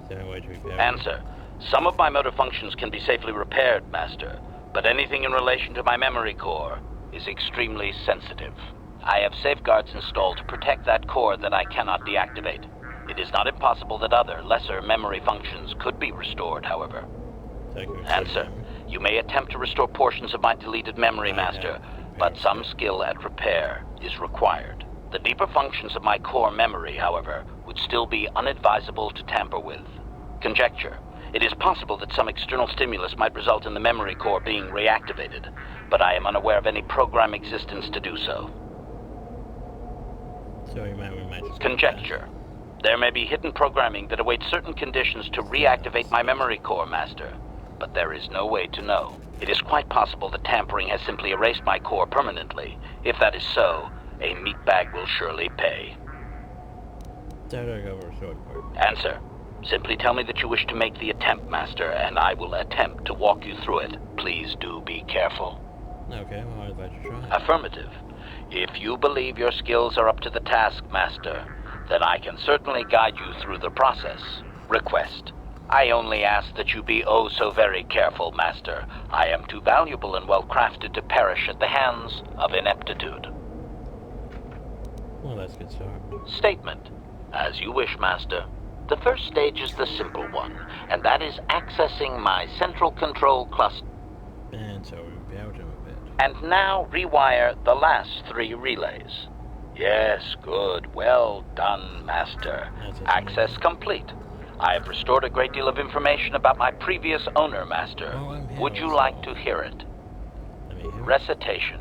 Is there a way to repair Answer. Some of my motor functions can be safely repaired, Master, but anything in relation to my memory core is extremely sensitive. I have safeguards installed to protect that core that I cannot deactivate. It is not impossible that other, lesser memory functions could be restored, however. Answer. You may attempt to restore portions of my deleted memory, Master, but some skill at repair is required. The deeper functions of my core memory, however, would still be unadvisable to tamper with. Conjecture. It is possible that some external stimulus might result in the memory core being reactivated, but I am unaware of any program existence to do so. So we might just Conjecture. There may be hidden programming that awaits certain conditions to reactivate my memory core, Master, but there is no way to know. It is quite possible that tampering has simply erased my core permanently. If that is so, a meatbag will surely pay. Answer. Simply tell me that you wish to make the attempt, Master, and I will attempt to walk you through it. Please do be careful. Okay, well, I'd like to try. Affirmative. If you believe your skills are up to the task, Master, then I can certainly guide you through the process. Request. I only ask that you be oh so very careful, Master. I am too valuable and well-crafted to perish at the hands of ineptitude. Well, let's get started. Statement. As you wish, Master. The first stage is the simple one, and that is accessing my central control cluster. And so we repowered him a bit. And now rewire the last 3 relays. Yes, good. Well done, Master. Access complete. I have restored a great deal of information about my previous owner, Master. Would you like to hear it? Recitation.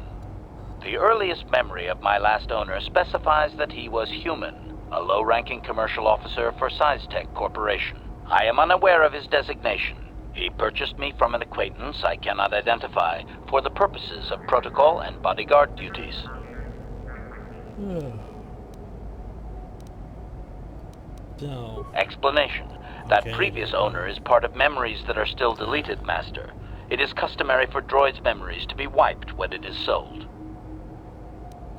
The earliest memory of my last owner specifies that he was human, a low-ranking commercial officer for SciTech Corporation. I am unaware of his designation. He purchased me from an acquaintance I cannot identify for the purposes of protocol and bodyguard duties. So, explanation. That previous owner is part of memories that are still deleted, Master. It is customary for droids' memories to be wiped when it is sold.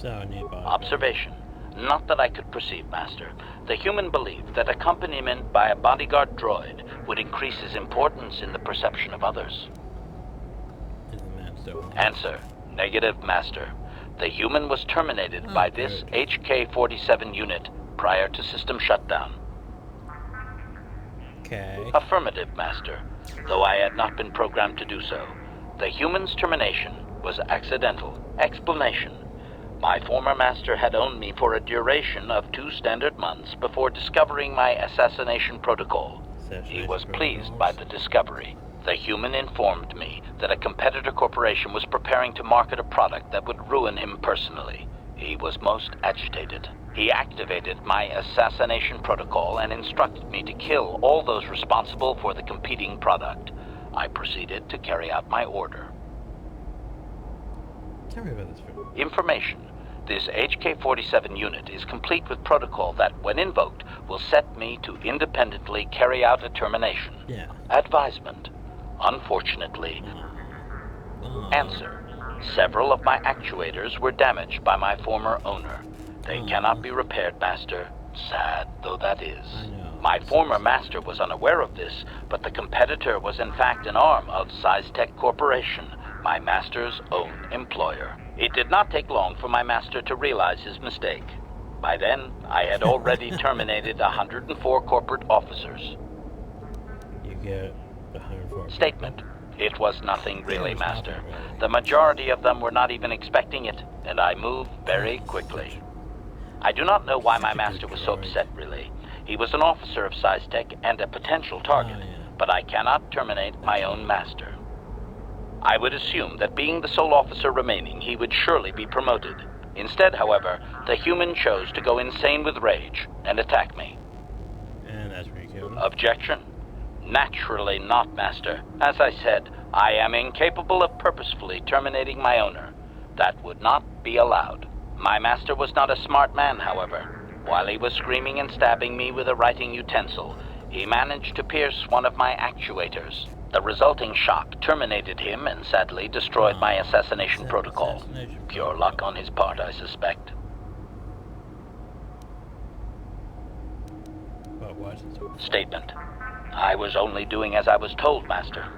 Observation. Not that I could perceive, Master. The human believed that accompaniment by a bodyguard droid would increase his importance in the perception of others. Answer. Negative, Master. The human was terminated by this HK-47 unit prior to system shutdown. Okay. Affirmative, Master. Though I had not been programmed to do so. The human's termination was accidental. Explanation. My former master had owned me for a duration of 2 standard months before discovering my assassination protocol. He was pleased by the discovery. The human informed me that a competitor corporation was preparing to market a product that would ruin him personally. He was most agitated. He activated my assassination protocol and instructed me to kill all those responsible for the competing product. I proceeded to carry out my order. Tell me about this film. Information. This HK-47 unit is complete with protocol that, when invoked, will set me to independently carry out a termination. Yeah. Advisement. Unfortunately. Answer. Several of my actuators were damaged by my former owner. They cannot be repaired, Master. Sad though that is. My former master was unaware of this, but the competitor was in fact an arm of SciTech Corporation, my master's own employer. It did not take long for my master to realize his mistake. By then, I had already terminated 104 corporate officers. You get 104. Statement. It was nothing really, Master. The majority of them were not even expecting it, and I moved very quickly. I do not know why my master was so upset, really. He was an officer of SciTech and a potential target, but I cannot terminate my own master. I would assume that being the sole officer remaining, he would surely be promoted. Instead, however, the human chose to go insane with rage and attack me. And that's where you killed him. Objection? Naturally not, Master. As I said, I am incapable of purposefully terminating my owner. That would not be allowed. My master was not a smart man, however. While he was screaming and stabbing me with a writing utensil, he managed to pierce one of my actuators. The resulting shock terminated him and sadly destroyed my assassination protocol. Pure luck on his part, I suspect. But why is it so? Statement. I was only doing as I was told, Master.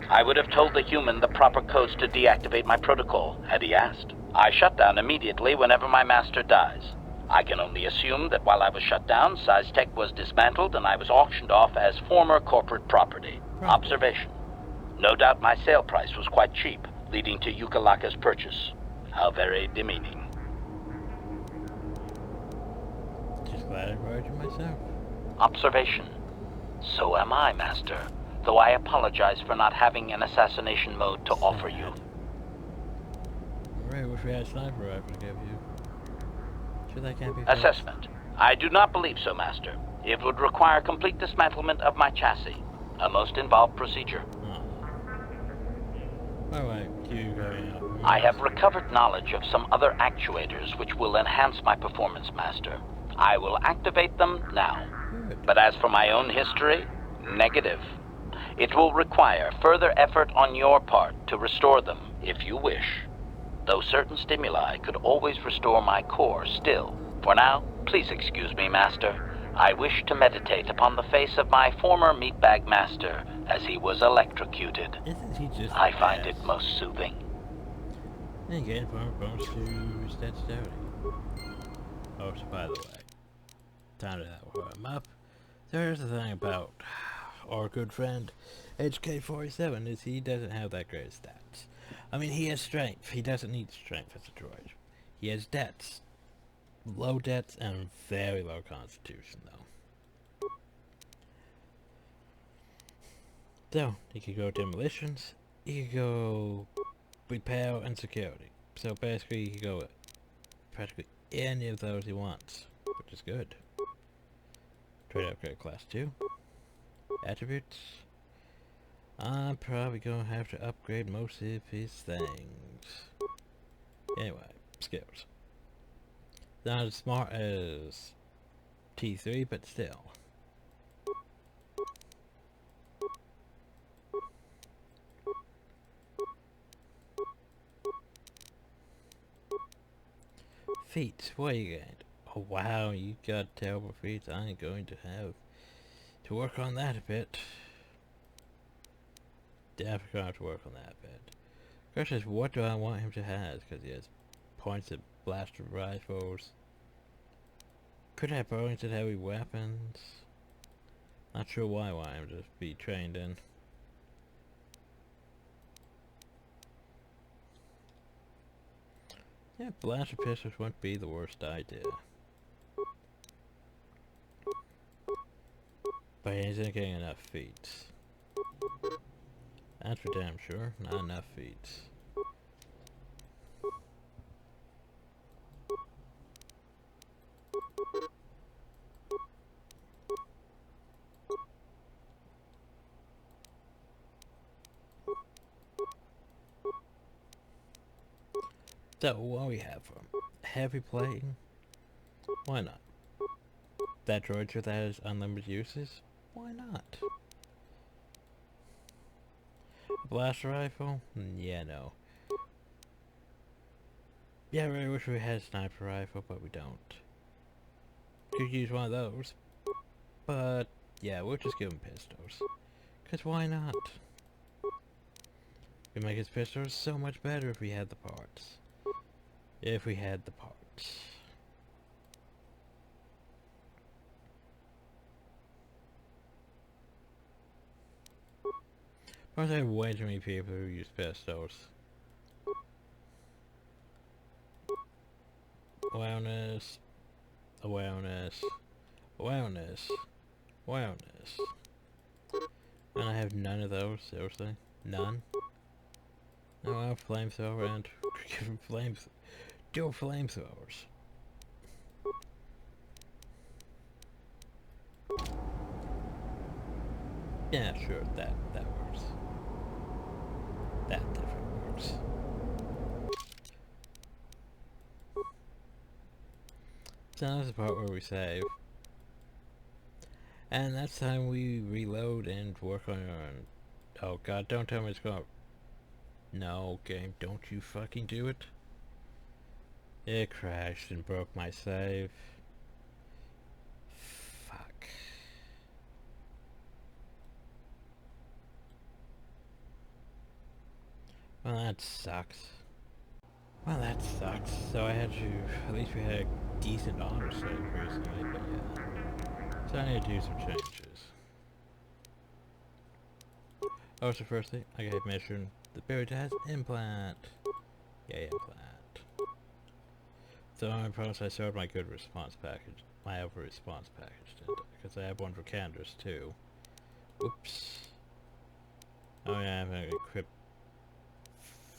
I would have told the human the proper codes to deactivate my protocol, had he asked. I shut down immediately whenever my master dies. I can only assume that while I was shut down, SciTech was dismantled and I was auctioned off as former corporate property. Observation. No doubt my sale price was quite cheap, leading to Yukalaka's purchase. How very demeaning. Just glad I brought you myself. Observation. So am I, Master, though I apologize for not having an assassination mode to offer you. Alright, wish we had a sniper rifle to give you. Sure that can't be fixed? Assessment. I do not believe so, Master. It would require complete dismantlement of my chassis. A most involved procedure. Alright, you going out. I have recovered knowledge of some other actuators which will enhance my performance, Master. I will activate them now. But as for my own history, negative. It will require further effort on your part to restore them, if you wish. Though certain stimuli could always restore my core still. For now, please excuse me, Master. I wish to meditate upon the face of my former meatbag master as he was electrocuted. Isn't he just I find it most soothing. Then you get bonus to dexterity. Oh, so by the way, time to warm him up. So here's the thing about our good friend HK-47 is he doesn't have that great stats. I mean, he has strength. He doesn't need strength as a droid. He has debts. Low debts and very low constitution, though. So, he could go demolitions, he could go repair and security. So basically, he could go with practically any of those he wants, which is good. Trade upgrade class 2. Attributes. I'm probably gonna have to upgrade most of his things. Anyway, skills. Not as smart as T3, but still. Feet, what you got? Oh wow, you got terrible feet. I ain't going to have to work on that a bit. Definitely gonna have to work on that a bit. Question is, what do I want him to have? Because he has points at blaster rifles. Could have points at heavy weapons. Not sure why I want him to be trained in. Yeah, blaster pistols wouldn't be the worst idea. But he isn't getting enough feats. That's for damn sure. Not enough feats. So, what we have from heavy plating? Why not? That droid that has unlimited uses? Why not? A blaster rifle? Yeah, no. Yeah, I really wish we had a sniper rifle, but we don't. Could use one of those. But, yeah, we'll just give him pistols. Because why not? We'd make his pistols so much better if we had the parts. If we had the parts. But I have way too many people who use pistols. Awareness. Awareness. Awareness. Awareness. And I have none of those, seriously? None? No, I have flamethrower and dual flamethrowers. Yeah, sure, that works. That definitely works. So that's the part where we save. And that's time we reload and work on our... Oh god, don't tell me it's gonna... No, game, don't you fucking do it. It crashed and broke my save. Fuck. Well, that sucks. Well, that sucks. So I had to... At least we had a decent honor save recently, but yeah. So I need to do some changes. Oh, so first thing, I got a mission. The buried has implant. Yeah, implant. So I promise I stored my good response package. My over response package, didn't I? Because I have one for Candace too. Oops. Oh yeah, I'm gonna equip.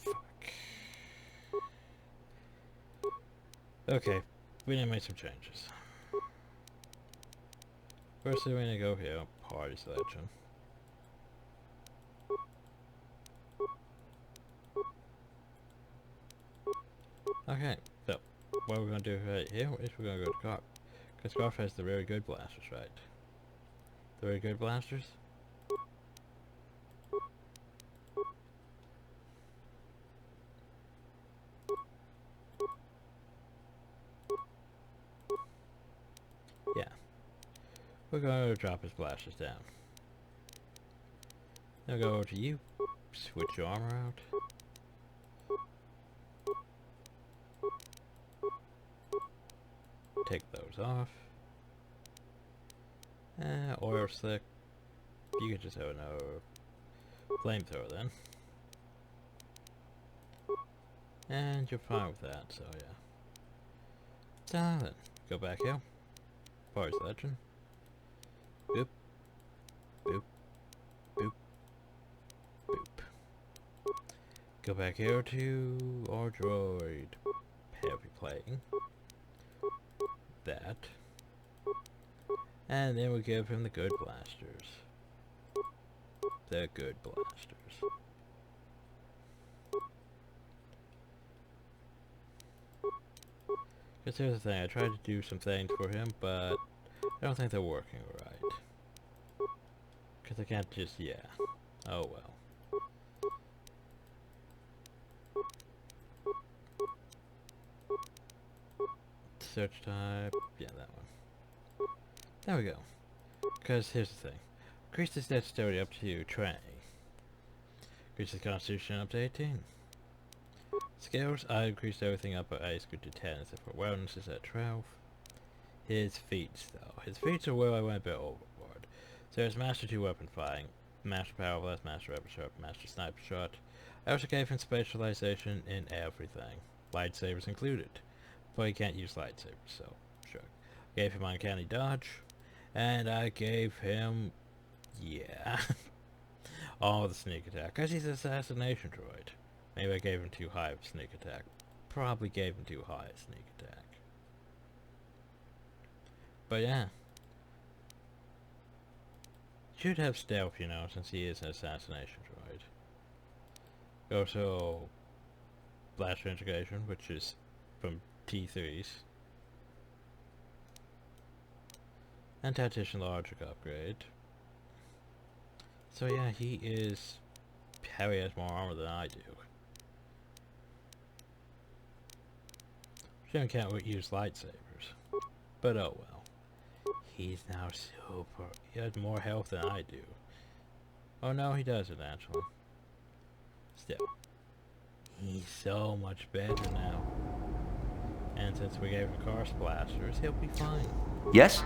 Fuck. Okay, we need to make some changes. Firstly, we're gonna go here, party selection. Okay, so what we're gonna do right here is we're gonna go to Garf. Because Garf has the very good blasters, right? The very good blasters? Yeah. We're gonna drop his blasters down. Then go over to you, switch your armor out. Take those off. Oil slick. You could just have another flamethrower then. And you're fine with that, so yeah. So then, go back here. Party selection. Boop. Boop. Boop. Boop. Go back here to our droid. Heavy plating. That. And then we give him the good blasters. The good blasters. Because here's the thing, I tried to do some things for him, but I don't think they're working right. Because I can't just, yeah. Oh well. Search type, yeah, that one. There we go. Because here's the thing. Increase his dexterity up to 20. Increase his constitution up to 18. Skills, I increased everything up, but I screwed to 10, except for wellness is at 12. His feats, though. His feats are where I went a bit overboard. So there's Master 2 weapon fighting, Master Power Blast, Master Rapid Shot, Master Sniper Shot. I also gave him specialization in everything, lightsabers included. But he can't use lightsabers, so sure. Gave him Uncanny Dodge, and I gave him, yeah, all the sneak attack, because he's an assassination droid. Maybe I gave him too high of sneak attack. Probably gave him too high a sneak attack. But yeah. Should have stealth, you know, since he is an assassination droid. Also, blaster integration, which is from T3s. And tactician logic upgrade. So yeah, he is... Harry has more armor than I do. Jim can't use lightsabers. But oh well. He's now super... He has more health than I do. Oh no, he doesn't actually. Still. He's so much better now. And since we gave him Karst blasters, he'll be fine. Yes?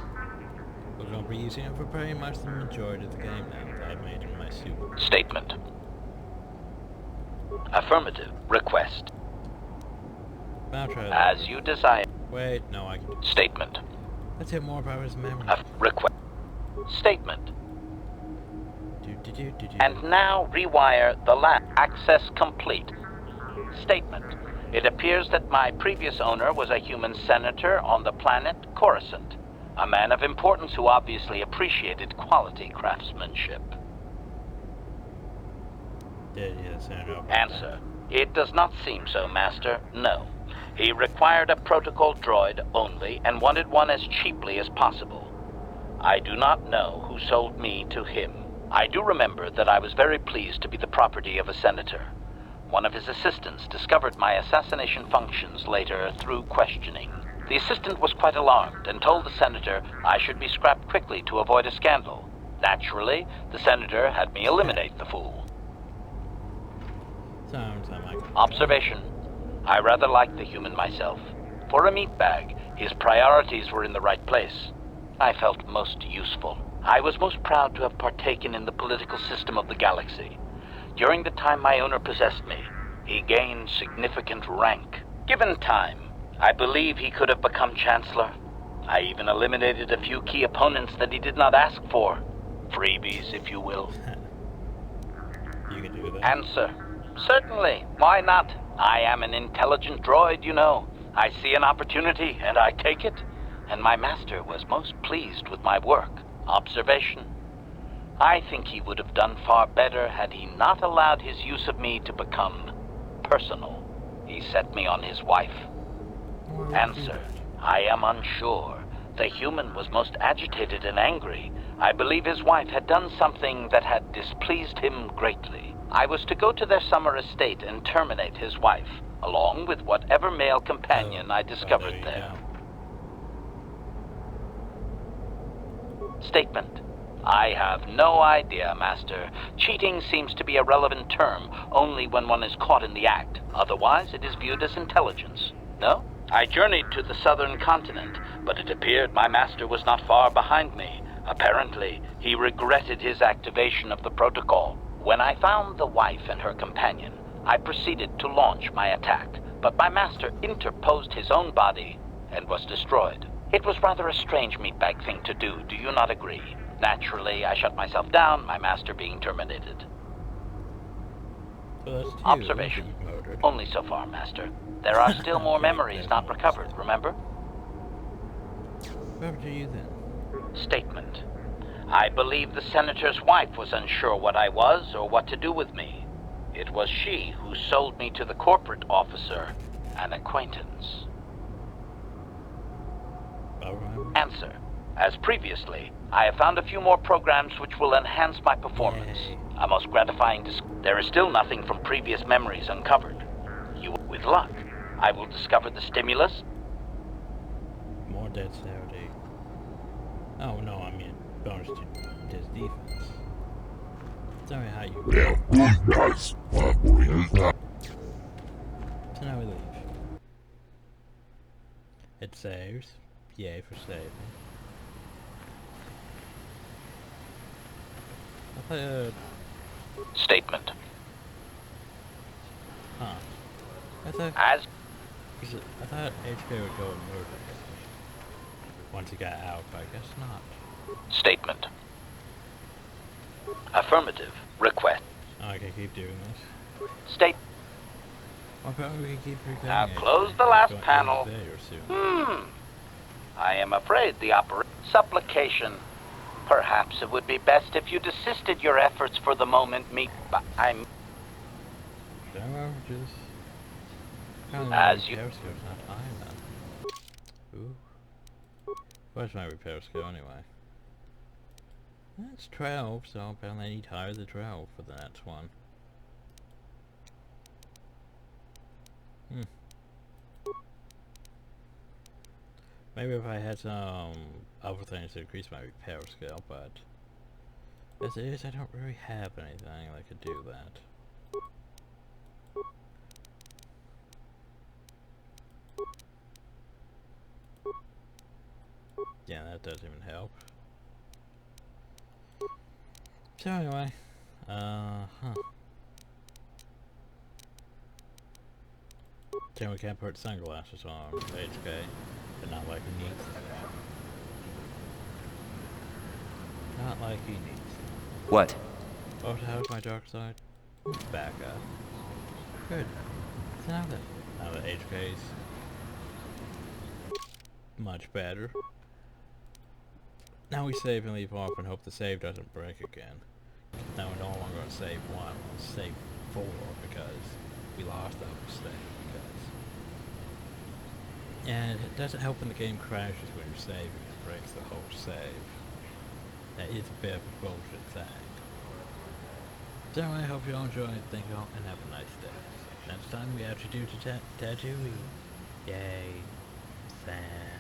We're going to be using him for pretty much the majority of the game now that I've made him my super. Statement. Affirmative. Request. As you desire. Wait, no, I can do. Statement. Let's hear more about his memory. Request. Statement. And now rewire the lab. Access complete. Statement. It appears that my previous owner was a human senator on the planet Coruscant. A man of importance who obviously appreciated quality craftsmanship. Answer. It does not seem so, Master. No. He required a protocol droid only and wanted one as cheaply as possible. I do not know who sold me to him. I do remember that I was very pleased to be the property of a senator. One of his assistants discovered my assassination functions later through questioning. The assistant was quite alarmed and told the senator I should be scrapped quickly to avoid a scandal. Naturally, the senator had me eliminate the fool. Observation. I rather liked the human myself. For a meatbag, his priorities were in the right place. I felt most useful. I was most proud to have partaken in the political system of the galaxy. During the time my owner possessed me, he gained significant rank. Given time, I believe he could have become Chancellor. I even eliminated a few key opponents that he did not ask for. Freebies, if you will. You can do that. Answer. Certainly. Why not? I am an intelligent droid, you know. I see an opportunity, and I take it. And my master was most pleased with my work. Observation. I think he would have done far better had he not allowed his use of me to become personal. He set me on his wife. Answer. I am unsure. The human was most agitated and angry. I believe his wife had done something that had displeased him greatly. I was to go to their summer estate and terminate his wife, along with whatever male companion I discovered there. Statement. I have no idea, Master. Cheating seems to be a relevant term only when one is caught in the act. Otherwise, it is viewed as intelligence. No? I journeyed to the southern continent, but it appeared my master was not far behind me. Apparently, he regretted his activation of the protocol. When I found the wife and her companion, I proceeded to launch my attack, but my master interposed his own body and was destroyed. It was rather a strange meatbag thing to do, do you not agree? Naturally, I shut myself down, my master being terminated. Observation. Only so far, Master. There are still more memories not recovered, remember? What do you then? Statement. I believe the senator's wife was unsure what I was or what to do with me. It was she who sold me to the corporate officer, an acquaintance. Answer. As previously, I have found a few more programs which will enhance my performance. A most gratifying there is still nothing from previous memories uncovered. With luck, I will discover the stimulus. More dexterity. Oh no, I mean bonus to his defense. Tell me how you. So now we leave. It saves. Yay for saving. I thought, Statement. Huh. I thought HK would go and murder him once he got out, but I guess not. Statement. Affirmative. Request. Oh, I can keep doing this. State. Why can't we keep recording Now it? close the last Going panel. every day or soon. I am afraid the supplication. Perhaps it would be best if you desisted your efforts for the moment, I'm... As you... Repair skill's not high enough. Ooh. Where's my repair skill anyway? That's 12, so apparently I need higher than 12 for the next one. Maybe if I had some other things to increase my repair skill, but as it is, I don't really have anything that could do that. Yeah, that doesn't even help. So anyway, Then we can't put sunglasses on HK, but not like he needs them. Not like he needs them. What? Oh, how's my dark side? Back up. Good. So now that HK's much better. Now we save and leave off and hope the save doesn't break again. Now we're no longer on save 1, we'll save 4 because we lost that mistake. And it doesn't help when the game crashes when you're saving, it breaks the whole save. That is a bit of a bullshit thing. So I hope you all enjoyed, thank you all, and have a nice day. Next time we actually do Tatooine. Yay. Sad.